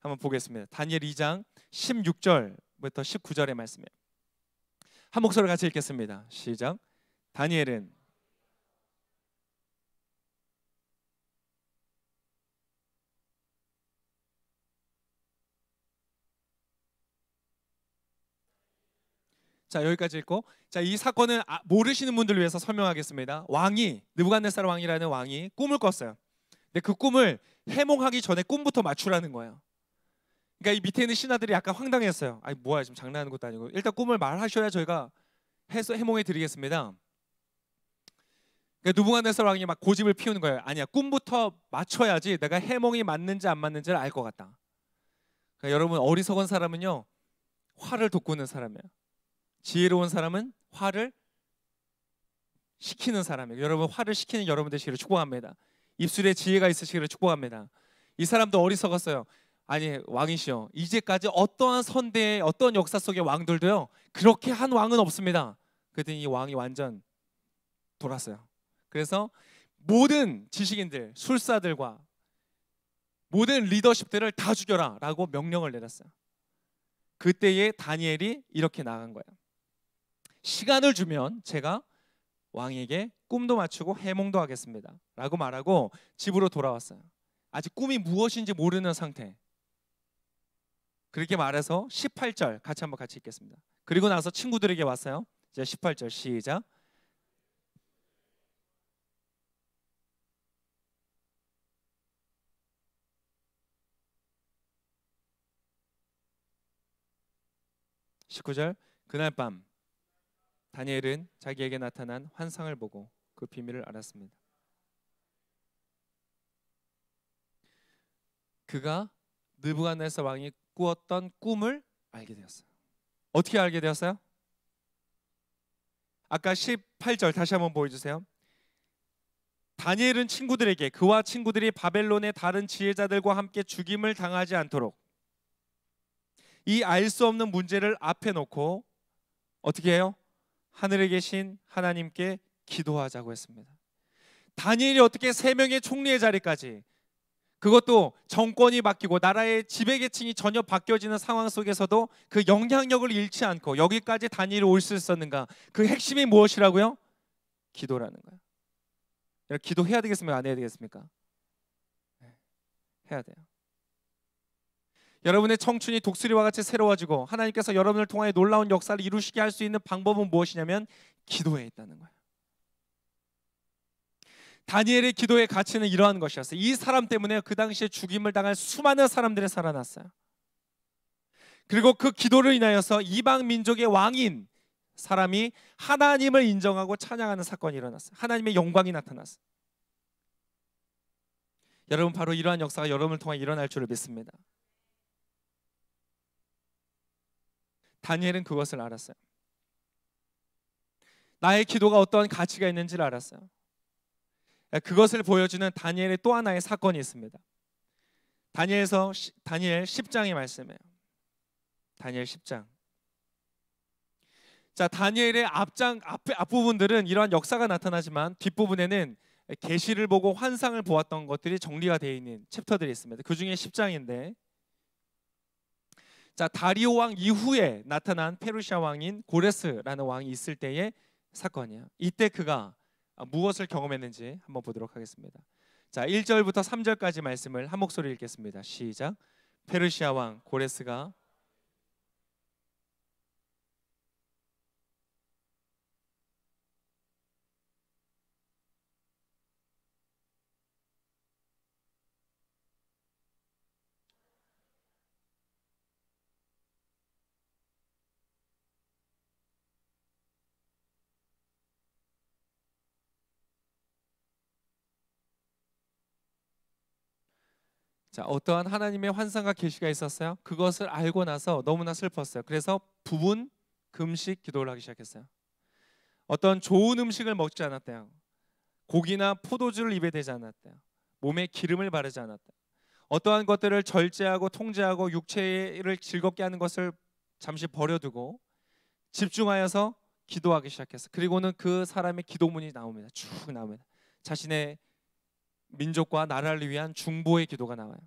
한번 보겠습니다. 다니엘 2장 16절부터 19절의 말씀이에요. 한 목소리 같이 읽겠습니다. 시작. 다니엘은 자, 여기까지 읽고, 자, 이 사건은 모르시는 분들을 위해서 설명하겠습니다. 왕이, 느부갓네살 왕이라는 왕이 꿈을 꿨어요. 근데 그 꿈을 해몽하기 전에 꿈부터 맞추라는 거예요. 그러니까 이 밑에 있는 신하들이 약간 황당했어요. 아니 뭐야, 지금 장난하는 것도 아니고 일단 꿈을 말하셔야 저희가 해서 해몽해 드리겠습니다. 그러니까 느부갓네살 왕이 막 고집을 피우는 거예요. 아니야, 꿈부터 맞춰야지 내가 해몽이 맞는지 안 맞는지를 알 것 같다. 그러니까 여러분, 어리석은 사람은요 화를 돋구는 사람이에요. 지혜로운 사람은 화를 식히는 사람이에요. 여러분, 화를 식히는 여러분 되시기를 축복합니다. 입술에 지혜가 있으시기를 축복합니다. 이 사람도 어리석었어요. 아니 왕이시여, 이제까지 어떠한 선대의 어떤 역사 속의 왕들도요 그렇게 한 왕은 없습니다. 그랬더니 이 왕이 완전 돌았어요. 그래서 모든 지식인들, 술사들과 모든 리더십들을 다 죽여라 라고 명령을 내렸어요. 그때에 다니엘이 이렇게 나간 거예요. 시간을 주면 제가 왕에게 꿈도 맞추고 해몽도 하겠습니다 라고 말하고 집으로 돌아왔어요. 아직 꿈이 무엇인지 모르는 상태. 그렇게 말해서 18절 같이 읽겠습니다. 그리고 나서 친구들에게 왔어요. 이제 18절 시작. (19절) 그날 밤 다니엘은 자기에게 나타난 환상을 보고 그 비밀을 알았습니다. 그가 느부갓네살 왕이 꾸었던 꿈을 알게 되었어요. 어떻게 알게 되었어요? 아까 18절 다시 한번 보여주세요. 다니엘은 친구들에게 그와 친구들이 바벨론의 다른 지혜자들과 함께 죽임을 당하지 않도록 이 알 수 없는 문제를 앞에 놓고 어떻게 해요? 하늘에 계신 하나님께 기도하자고 했습니다. 다니엘이 어떻게 3명의 총리의 자리까지, 그것도 정권이 바뀌고 나라의 지배계층이 전혀 바뀌어지는 상황 속에서도 그 영향력을 잃지 않고 여기까지 다니엘이 올 수 있었는가? 그 핵심이 무엇이라고요? 기도라는 거예요. 기도해야 되겠습니까? 안 해야 되겠습니까? 해야 돼요. 여러분의 청춘이 독수리와 같이 새로워지고 하나님께서 여러분을 통하여 놀라운 역사를 이루시게 할 수 있는 방법은 무엇이냐면 기도에 있다는 거예요. 다니엘의 기도의 가치는 이러한 것이었어요. 이 사람 때문에 그 당시에 죽임을 당할 수많은 사람들이 살아났어요. 그리고 그 기도를 인하여서 이방 민족의 왕인 사람이 하나님을 인정하고 찬양하는 사건이 일어났어요. 하나님의 영광이 나타났어요. 여러분, 바로 이러한 역사가 여러분을 통해 일어날 줄을 믿습니다. 다니엘은 그것을 알았어요. 나의 기도가 어떠한 가치가 있는지를 알았어요. 그것을 보여주는 다니엘의 또 하나의 사건이 있습니다. 다니엘 10장의 말씀이에요. 다니엘 10장. 자, 다니엘의 앞부분들은 이러한 역사가 나타나지만 뒷부분에는 계시를 보고 환상을 보았던 것들이 정리가 되어 있는 챕터들이 있습니다. 그 중에 10장인데, 자, 다리오 왕 이후에 나타난 페르시아 왕인 고레스라는 왕이 있을 때의 사건이에요. 이때 그가 무엇을 경험했는지 한번 보도록 하겠습니다. 자, 1절부터 3절까지 말씀을 한 목소리 읽겠습니다. 시작. 페르시아 왕 고레스가 자, 어떠한 하나님의 환상과 계시가 있었어요. 그것을 알고 나서 너무나 슬펐어요. 그래서 부분 금식 기도를 하기 시작했어요. 어떤 좋은 음식을 먹지 않았대요. 고기나 포도주를 입에 대지 않았대요. 몸에 기름을 바르지 않았대요. 어떠한 것들을 절제하고 통제하고 육체를 즐겁게 하는 것을 잠시 버려두고 집중하여서 기도하기 시작했어요. 그리고는 그 사람의 기도문이 나옵니다. 쭉 나옵니다. 자신의 민족과 나라를 위한 중보의 기도가 나와요.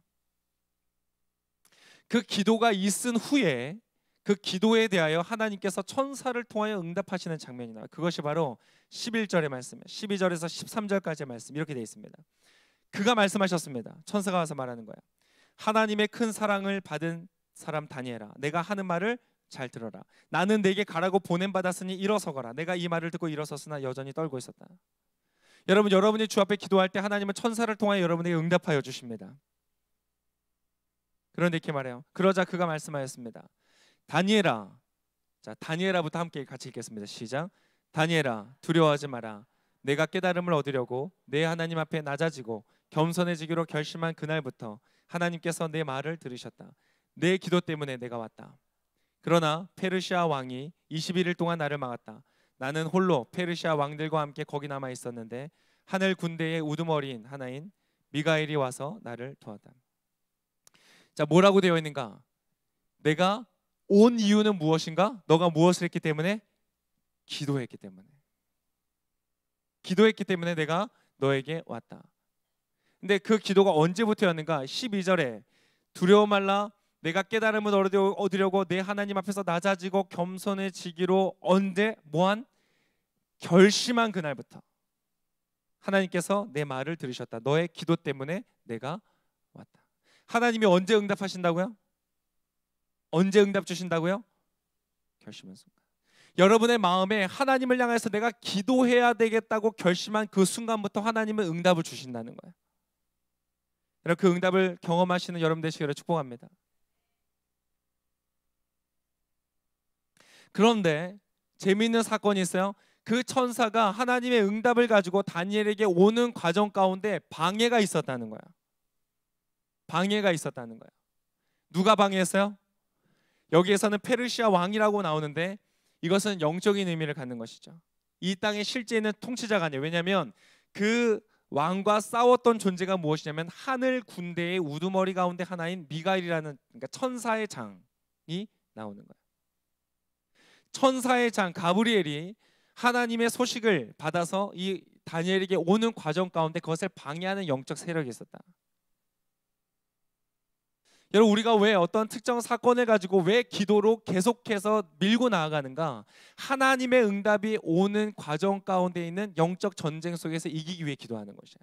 그 기도가 있은 후에 그 기도에 대하여 하나님께서 천사를 통하여 응답하시는 장면이 나와요. 그것이 바로 11절의 말씀이에요. 12절에서 13절까지의 말씀 이렇게 되어 있습니다. 그가 말씀하셨습니다. 천사가 와서 말하는 거예요. 하나님의 큰 사랑을 받은 사람 다니엘아, 내가 하는 말을 잘 들어라. 나는 내게 가라고 보냄받았으니 일어서거라. 내가 이 말을 듣고 일어섰으나 여전히 떨고 있었다. 여러분, 여러분이 주 앞에 기도할 때 하나님은 천사를 통하여 여러분에게 응답하여 주십니다. 그런데 이렇게 말해요. 그러자 그가 말씀하였습니다. 다니엘아, 자, 다니엘아부터 함께 같이 읽겠습니다. 시작. 다니엘아, 두려워하지 마라. 내가 깨달음을 얻으려고 내 하나님 앞에 낮아지고 겸손해지기로 결심한 그날부터 하나님께서 내 말을 들으셨다. 내 기도 때문에 내가 왔다. 그러나 페르시아 왕이 21일 동안 나를 막았다. 나는 홀로 페르시아 왕들과 함께 거기 남아 있었는데 하늘 군대의 우두머리인 하나인 미가엘이 와서 나를 도왔다. 자, 뭐라고 되어 있는가? 내가 온 이유는 무엇인가? 너가 무엇을 했기 때문에? 기도했기 때문에. 기도했기 때문에 내가 너에게 왔다. 근데 그 기도가 언제부터였는가? 12절에 두려워 말라. 내가 깨달음을 얻으려고 내 하나님 앞에서 낮아지고 겸손해지기로 언제 뭐한 결심한 그날부터 하나님께서 내 말을 들으셨다. 너의 기도 때문에 내가 왔다. 하나님이 언제 응답하신다고요? 언제 응답 주신다고요? 결심한 순간. 여러분의 마음에 하나님을 향해서 내가 기도해야 되겠다고 결심한 그 순간부터 하나님은 응답을 주신다는 거예요. 여러분, 그 응답을 경험하시는 여러분 되시기를 축복합니다. 그런데 재미있는 사건이 있어요. 그 천사가 하나님의 응답을 가지고 다니엘에게 오는 과정 가운데 방해가 있었다는 거야. 방해가 있었다는 거야. 누가 방해했어요? 여기에서는 페르시아 왕이라고 나오는데 이것은 영적인 의미를 갖는 것이죠. 이 땅에 실제 있는 통치자가 아니에요. 왜냐하면 그 왕과 싸웠던 존재가 무엇이냐면 하늘 군대의 우두머리 가운데 하나인 미가엘이라는, 그러니까 천사의 장이 나오는 거예요. 천사의 장 가브리엘이 하나님의 소식을 받아서 이 다니엘에게 오는 과정 가운데 그것을 방해하는 영적 세력이 있었다. 여러분, 우리가 왜 어떤 특정 사건을 가지고 왜 기도로 계속해서 밀고 나아가는가? 하나님의 응답이 오는 과정 가운데 있는 영적 전쟁 속에서 이기기 위해 기도하는 것이에요.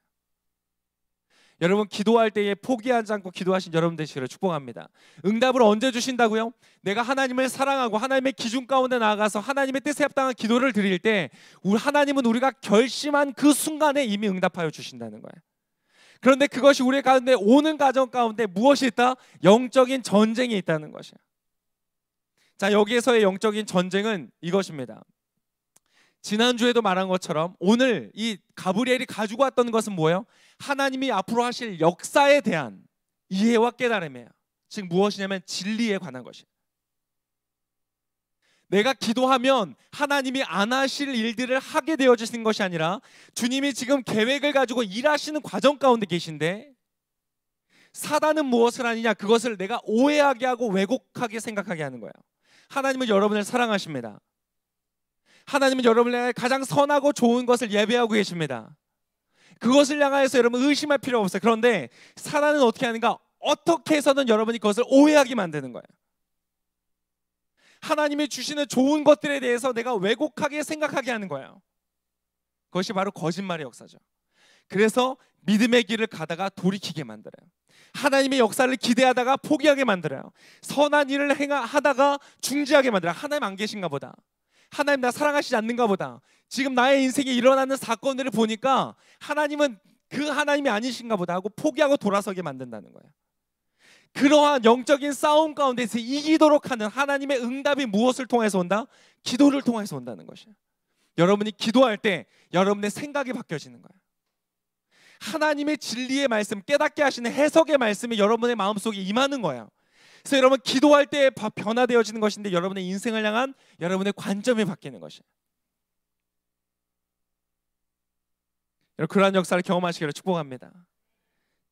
여러분, 기도할 때에 포기하지 않고 기도하신 여러분 되시기를 축복합니다. 응답을 언제 주신다고요? 내가 하나님을 사랑하고 하나님의 기준 가운데 나아가서 하나님의 뜻에 합당한 기도를 드릴 때 하나님은 우리가 결심한 그 순간에 이미 응답하여 주신다는 거예요. 그런데 그것이 우리 가운데 오는 과정 가운데 무엇이 있다? 영적인 전쟁이 있다는 것이에요. 자, 여기에서의 영적인 전쟁은 이것입니다. 지난주에도 말한 것처럼 오늘 이 가브리엘이 가지고 왔던 것은 뭐예요? 하나님이 앞으로 하실 역사에 대한 이해와 깨달음이에요. 즉 무엇이냐면 진리에 관한 것이에요. 내가 기도하면 하나님이 안 하실 일들을 하게 되어지는 것이 아니라 주님이 지금 계획을 가지고 일하시는 과정 가운데 계신데 사단은 무엇을 하느냐? 그것을 내가 오해하게 하고 왜곡하게 생각하게 하는 거예요. 하나님은 여러분을 사랑하십니다. 하나님은 여러분을 향해 가장 선하고 좋은 것을 예배하고 계십니다. 그것을 향하여서 여러분 의심할 필요가 없어요. 그런데 사단은 어떻게 하는가? 어떻게 해서든 여러분이 그것을 오해하게 만드는 거예요. 하나님이 주시는 좋은 것들에 대해서 내가 왜곡하게 생각하게 하는 거예요. 그것이 바로 거짓말의 역사죠. 그래서 믿음의 길을 가다가 돌이키게 만들어요. 하나님의 역사를 기대하다가 포기하게 만들어요. 선한 일을 하다가 중지하게 만들어요. 하나님 안 계신가 보다. 하나님 나 사랑하시지 않는가 보다. 지금 나의 인생에 일어나는 사건들을 보니까 하나님은 그 하나님이 아니신가 보다 하고 포기하고 돌아서게 만든다는 거예요. 그러한 영적인 싸움 가운데서 이기도록 하는 하나님의 응답이 무엇을 통해서 온다? 기도를 통해서 온다는 것이에요. 여러분이 기도할 때 여러분의 생각이 바뀌어지는 거예요. 하나님의 진리의 말씀, 깨닫게 하시는 해석의 말씀이 여러분의 마음속에 임하는 거예요. 그래서 여러분 기도할 때 변화되어지는 것인데 여러분의 인생을 향한 여러분의 관점이 바뀌는 것이에요. 여러분 그러한 역사를 경험하시기를 축복합니다.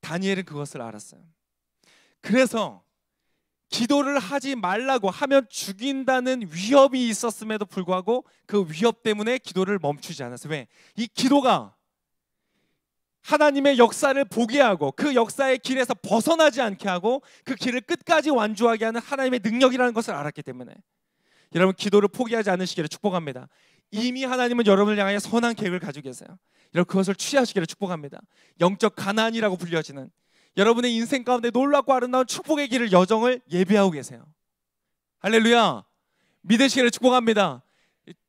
다니엘은 그것을 알았어요. 그래서 기도를 하지 말라고 하면 죽인다는 위협이 있었음에도 불구하고 그 위협 때문에 기도를 멈추지 않았어요. 왜? 이 기도가 하나님의 역사를 보게 하고 그 역사의 길에서 벗어나지 않게 하고 그 길을 끝까지 완주하게 하는 하나님의 능력이라는 것을 알았기 때문에 여러분 기도를 포기하지 않으시기를 축복합니다. 이미 하나님은 여러분을 향하여 선한 계획을 가지고 계세요. 여러분 그것을 취하시기를 축복합니다. 영적 가나안이라고 불려지는 여러분의 인생 가운데 놀랍고 아름다운 축복의 길을 여정을 예비하고 계세요. 할렐루야. 믿으시기를 축복합니다.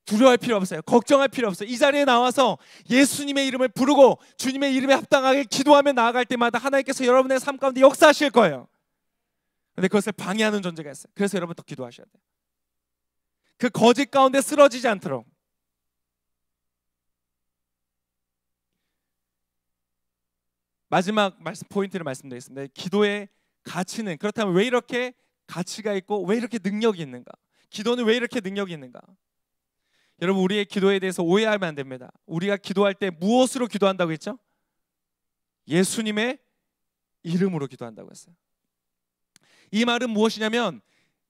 두려워할 필요 없어요. 걱정할 필요 없어요. 이 자리에 나와서 예수님의 이름을 부르고 주님의 이름에 합당하게 기도하며 나아갈 때마다 하나님께서 여러분의 삶 가운데 역사하실 거예요. 그런데 그것을 방해하는 존재가 있어요. 그래서 여러분 더 기도하셔야 돼요. 그 거짓 가운데 쓰러지지 않도록. 마지막 포인트를 말씀드리겠습니다. 기도의 가치는, 그렇다면 왜 이렇게 가치가 있고 왜 이렇게 능력이 있는가? 기도는 왜 이렇게 능력이 있는가? 여러분 우리의 기도에 대해서 오해하면 안 됩니다. 우리가 기도할 때 무엇으로 기도한다고 했죠? 예수님의 이름으로 기도한다고 했어요. 이 말은 무엇이냐면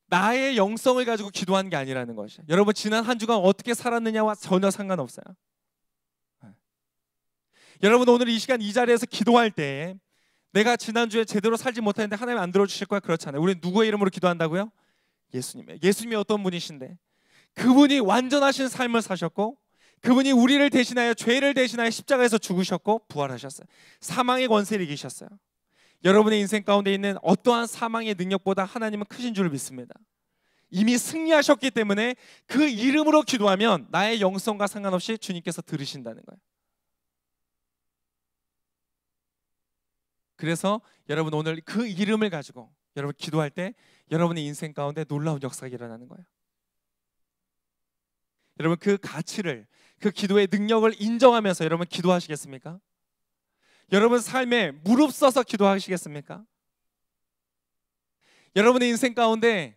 나의 영성을 가지고 기도하는 게 아니라는 것이죠. 여러분 지난 한 주간 어떻게 살았느냐와 전혀 상관없어요. 여러분 오늘 이 시간 이 자리에서 기도할 때 내가 지난주에 제대로 살지 못했는데 하나님 안 들어주실 거야? 그렇잖아요. 우리는 누구의 이름으로 기도한다고요? 예수님이 어떤 분이신데 그분이 완전하신 삶을 사셨고 그분이 우리를 대신하여 죄를 대신하여 십자가에서 죽으셨고 부활하셨어요. 사망의 권세를 이기셨어요. 여러분의 인생 가운데 있는 어떠한 사망의 능력보다 하나님은 크신 줄 믿습니다. 이미 승리하셨기 때문에 그 이름으로 기도하면 나의 영성과 상관없이 주님께서 들으신다는 거예요. 그래서 여러분 오늘 그 이름을 가지고 여러분 기도할 때 여러분의 인생 가운데 놀라운 역사가 일어나는 거예요. 여러분 그 가치를, 그 기도의 능력을 인정하면서 여러분 기도하시겠습니까? 여러분 삶에 무릎 서서 기도하시겠습니까? 여러분의 인생 가운데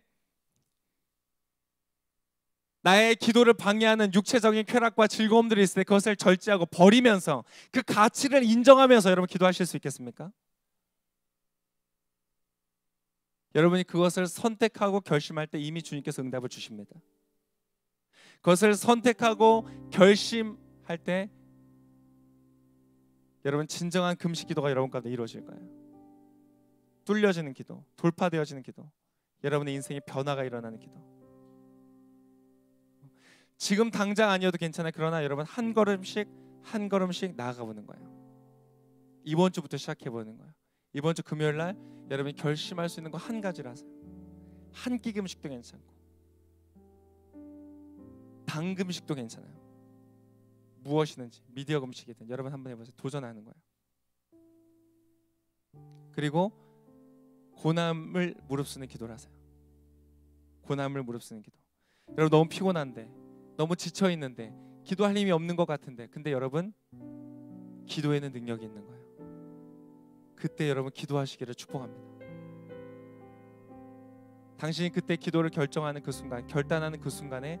나의 기도를 방해하는 육체적인 쾌락과 즐거움들이 있을 때 그것을 절제하고 버리면서 그 가치를 인정하면서 여러분 기도하실 수 있겠습니까? 여러분이 그것을 선택하고 결심할 때 이미 주님께서 응답을 주십니다. 그것을 선택하고 결심할 때 여러분 진정한 금식 기도가 여러분 가운데 이루어질 거예요. 뚫려지는 기도, 돌파되어지는 기도, 여러분의 인생에 변화가 일어나는 기도. 지금 당장 아니어도 괜찮아요. 그러나 여러분 한 걸음씩 한 걸음씩 나아가 보는 거예요. 이번 주부터 시작해 보는 거예요. 이번 주 금요일 날 여러분이 결심할 수 있는 거 한 가지를 하세요. 한 끼 금식도 괜찮고 단 금식도 괜찮아요. 무엇이든지 미디어 금식이든 여러분 한번 해보세요. 도전하는 거예요. 그리고 고난을 무릅쓰는 기도를 하세요. 고난을 무릅쓰는 기도. 여러분 너무 피곤한데, 너무 지쳐 있는데, 기도할 힘이 없는 것 같은데, 근데 여러분 기도에는 능력이 있는 거예요. 그때 여러분 기도하시기를 축복합니다. 당신이 그때 기도를 결정하는 그 순간, 결단하는 그 순간에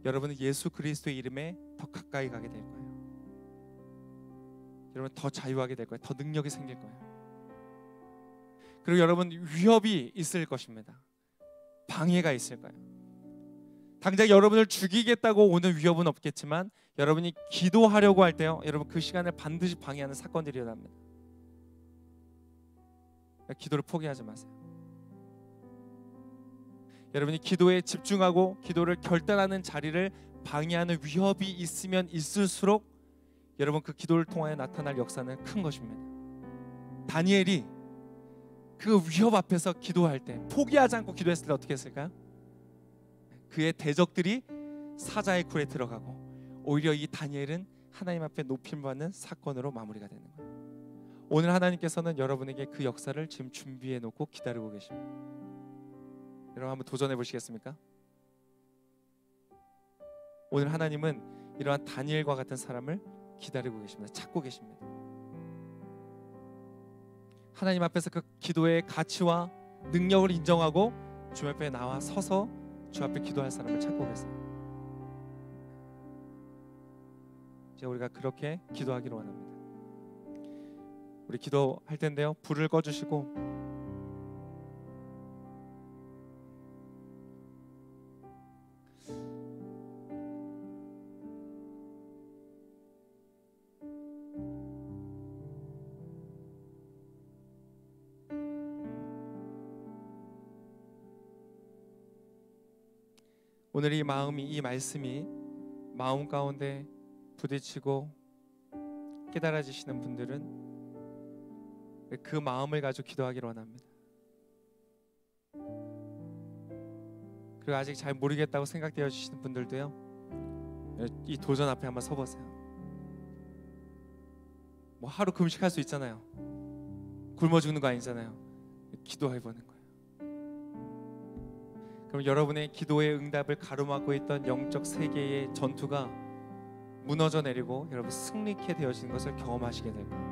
여러분은 예수 그리스도의 이름에 더 가까이 가게 될 거예요. 여러분 더 자유하게 될 거예요. 더 능력이 생길 거예요. 그리고 여러분 위협이 있을 것입니다. 방해가 있을 거예요. 당장 여러분을 죽이겠다고 오는 위협은 없겠지만 여러분이 기도하려고 할 때요, 여러분 그 시간을 반드시 방해하는 사건들이 일어납니다. 기도를 포기하지 마세요. 여러분이 기도에 집중하고 기도를 결단하는 자리를 방해하는 위협이 있으면 있을수록 여러분 그 기도를 통하여 나타날 역사는 큰 것입니다. 다니엘이 그 위협 앞에서 기도할 때, 포기하지 않고 기도했을 때 어떻게 했을까요? 그의 대적들이 사자의 굴에 들어가고 오히려 이 다니엘은 하나님 앞에 높임받는 사건으로 마무리가 되는 거예요. 오늘 하나님께서는 여러분에게 그 역사를 지금 준비해 놓고 기다리고 계십니다. 여러분 한번 도전해 보시겠습니까? 오늘 하나님은 이러한 다니엘과 같은 사람을 기다리고 계십니다. 찾고 계십니다. 하나님 앞에서 그 기도의 가치와 능력을 인정하고 주 앞에 나와 서서 주 앞에 기도할 사람을 찾고 계세요. 이제 우리가 그렇게 기도하기를 원합니다. 우리 기도할 텐데요, 불을 꺼주시고 오늘 이 마음이, 이 말씀이 마음 가운데 부딪히고 깨달아지시는 분들은 그 마음을 가지고 기도하기를 원합니다. 그리고 아직 잘 모르겠다고 생각되어 주시는 분들도요, 이 도전 앞에 한번 서보세요. 뭐 하루 금식할 수 있잖아요. 굶어 죽는 거 아니잖아요. 기도해보는 거예요. 그럼 여러분의 기도의 응답을 가로막고 있던 영적 세계의 전투가 무너져 내리고 여러분 승리케 되어지는 것을 경험하시게 될 거예요.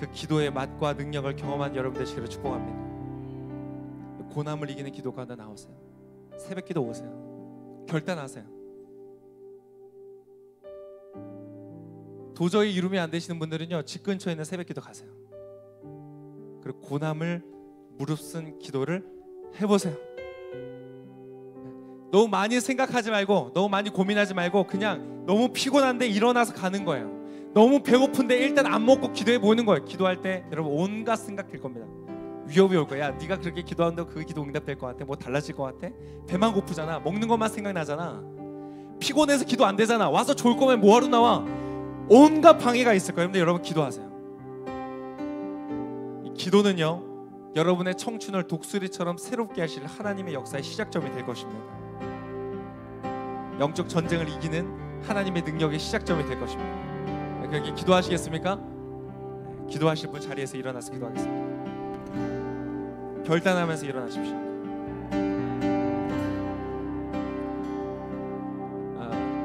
그 기도의 맛과 능력을 경험한 여러분 되시기를 축복합니다. 고난을 이기는 기도 가운데 나오세요. 새벽 기도 오세요. 결단하세요. 도저히 이루면 안 되시는 분들은요, 집 근처에 있는 새벽 기도 가세요. 그리고 고난을 무릅쓴 기도를 해보세요. 너무 많이 생각하지 말고, 너무 많이 고민하지 말고, 그냥 너무 피곤한데 일어나서 가는 거예요. 너무 배고픈데 일단 안 먹고 기도해 보는 거예요. 기도할 때 여러분 온갖 생각 들 겁니다. 위협이 올 거야. 야, 네가 그렇게 기도한다고 그 기도 응답될 것 같아? 뭐 달라질 것 같아? 배만 고프잖아. 먹는 것만 생각나잖아. 피곤해서 기도 안 되잖아. 와서 졸 거면 뭐하러 나와? 온갖 방해가 있을 거예요. 근데 여러분 기도하세요. 이 기도는요, 여러분의 청춘을 독수리처럼 새롭게 하실 하나님의 역사의 시작점이 될 것입니다. 영적 전쟁을 이기는 하나님의 능력의 시작점이 될 것입니다. 그렇게 기도하시겠습니까? 기도하실 분 자리에서 일어나서 기도하겠습니다. 결단하면서 일어나십시오.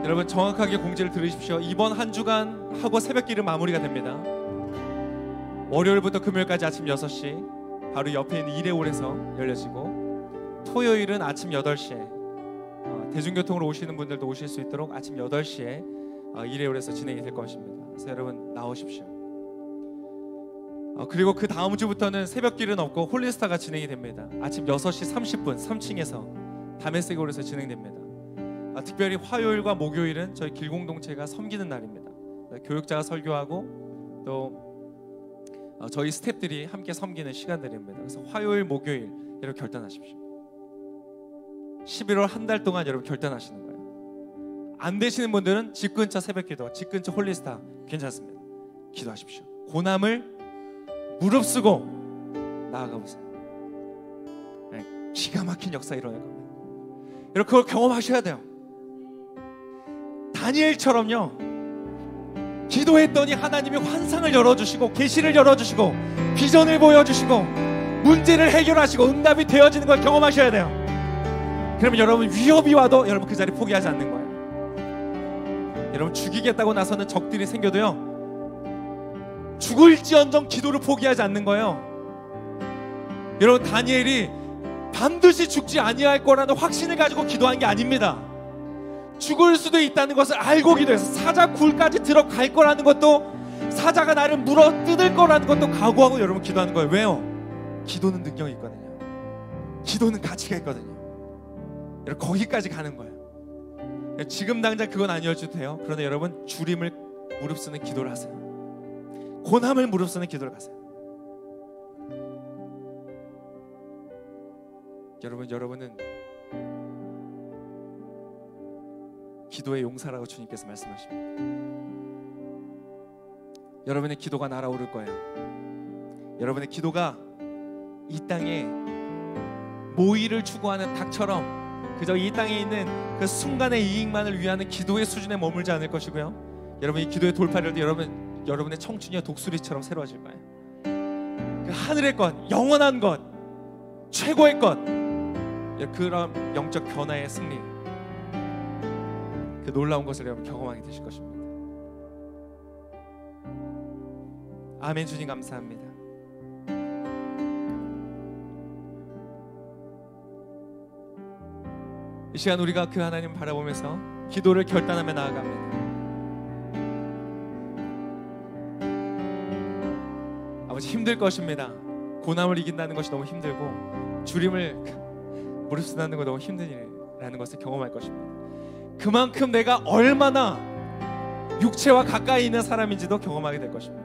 여러분 정확하게 공지를 들으십시오. 이번 한 주간 하고 새벽기를 마무리가 됩니다. 월요일부터 금요일까지 아침 6시 바로 옆에 있는 이레홀에서 열려지고, 토요일은 아침 8시에 대중교통으로 오시는 분들도 오실 수 있도록 아침 8시에 이레홀에서 진행이 될 것입니다. 그래서 여러분 나오십시오. 그리고 그 다음 주부터는 새벽길은 없고 홀리스타가 진행이 됩니다. 아침 6시 30분 3층에서 다메섹홀에서 진행됩니다. 특별히 화요일과 목요일은 저희 길공동체가 섬기는 날입니다. 교육자가 설교하고 또 저희 스태프들이 함께 섬기는 시간들입니다. 그래서 화요일, 목요일 여러분 결단하십시오. 11월 한 달 동안 여러분 결단하시는 거예요. 안 되시는 분들은 집 근처 새벽기도, 집 근처 홀리스타 괜찮습니다. 기도하십시오. 고난을 무릅쓰고 나아가 보세요. 기가 막힌 역사 일어날 겁니다. 여러분 그걸 경험하셔야 돼요. 다니엘처럼요, 기도했더니 하나님이 환상을 열어주시고 계시를 열어주시고 비전을 보여주시고 문제를 해결하시고 응답이 되어지는 걸 경험하셔야 돼요. 그러면 여러분 위협이 와도 여러분 그 자리 포기하지 않는 거예요. 여러분 죽이겠다고 나서는 적들이 생겨도요, 죽을지언정 기도를 포기하지 않는 거예요. 여러분 다니엘이 반드시 죽지 아니할 거라는 확신을 가지고 기도한 게 아닙니다. 죽을 수도 있다는 것을 알고 기도해서 사자 굴까지 들어갈 거라는 것도, 사자가 나를 물어 뜯을 거라는 것도 각오하고 여러분 기도하는 거예요. 왜요? 기도는 능력이 있거든요. 기도는 가치가 있거든요. 여러분 거기까지 가는 거예요. 지금 당장 그건 아니어도 돼요. 그러나 여러분 주림을 무릅쓰는 기도를 하세요. 고난을 무릅쓰는 기도를 하세요. 여러분은 기도의 용사라고 주님께서 말씀하십니다. 여러분의 기도가 날아오를 거예요. 여러분의 기도가 이 땅에 모의를 추구하는 닭처럼 그저 이 땅에 있는 그 순간의 이익만을 위하는 기도의 수준에 머물지 않을 것이고요, 여러분 이 기도의 돌파를 할 때 여러분의 청춘이 독수리처럼 새로워질 거예요. 그 하늘의 것, 영원한 것, 최고의 것, 그런 영적 변화의 승리, 그 놀라운 것을 여러분 경험하게 되실 것입니다. 아멘. 주님 감사합니다. 이 시간 우리가 그 하나님 바라보면서 기도를 결단하며 나아갑니다. 아버지 힘들 것입니다. 고난을 이긴다는 것이 너무 힘들고 주림을 무릅쓰다는 거 너무 힘든 일이라는 것을 경험할 것입니다. 그만큼 내가 얼마나 육체와 가까이 있는 사람인지도 경험하게 될 것입니다.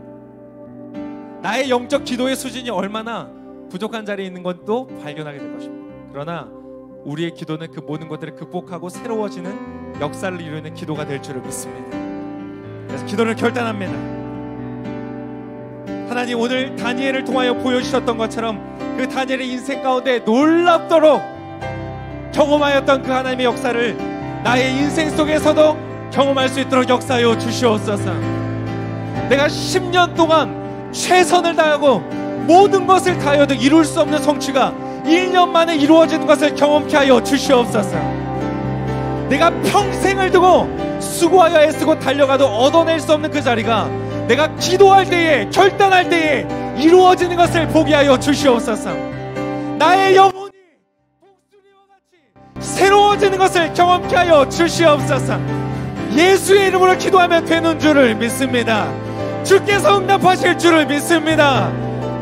나의 영적 기도의 수준이 얼마나 부족한 자리에 있는 것도 발견하게 될 것입니다. 그러나 우리의 기도는 그 모든 것들을 극복하고 새로워지는 역사를 이루는 기도가 될 줄을 믿습니다. 그래서 기도를 결단합니다. 하나님, 오늘 다니엘을 통하여 보여주셨던 것처럼 그 다니엘의 인생 가운데 놀랍도록 경험하였던 그 하나님의 역사를 나의 인생 속에서도 경험할 수 있도록 역사하여 주시옵소서. 내가 10년 동안 최선을 다하고 모든 것을 다하여도 이룰 수 없는 성취가 1년 만에 이루어지는 것을 경험케 하여 주시옵소서. 내가 평생을 두고 수고하여 애쓰고 달려가도 얻어낼 수 없는 그 자리가 내가 기도할 때에, 결단할 때에 이루어지는 것을 보게 하여 주시옵소서. 나의 영혼이 독수리와 같이 새로워지는 것을 경험케 하여 주시옵소서. 예수의 이름으로 기도하면 되는 줄을 믿습니다. 주께서 응답하실 줄을 믿습니다.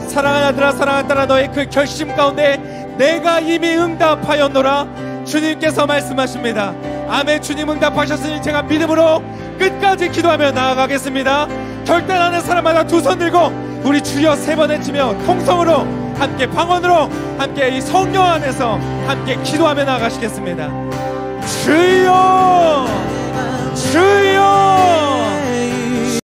사랑하는 아들아, 사랑하는 딸아, 너의 그 결심 가운데 내가 이미 응답하였노라 주님께서 말씀하십니다. 아멘. 주님 응답하셨으니 제가 믿음으로 끝까지 기도하며 나아가겠습니다. 결단하는 사람마다 두 손 들고 우리 주여 3번 외치며 통성으로 함께, 방언으로 함께 이 성령 안에서 함께 기도하며 나아가시겠습니다. 주여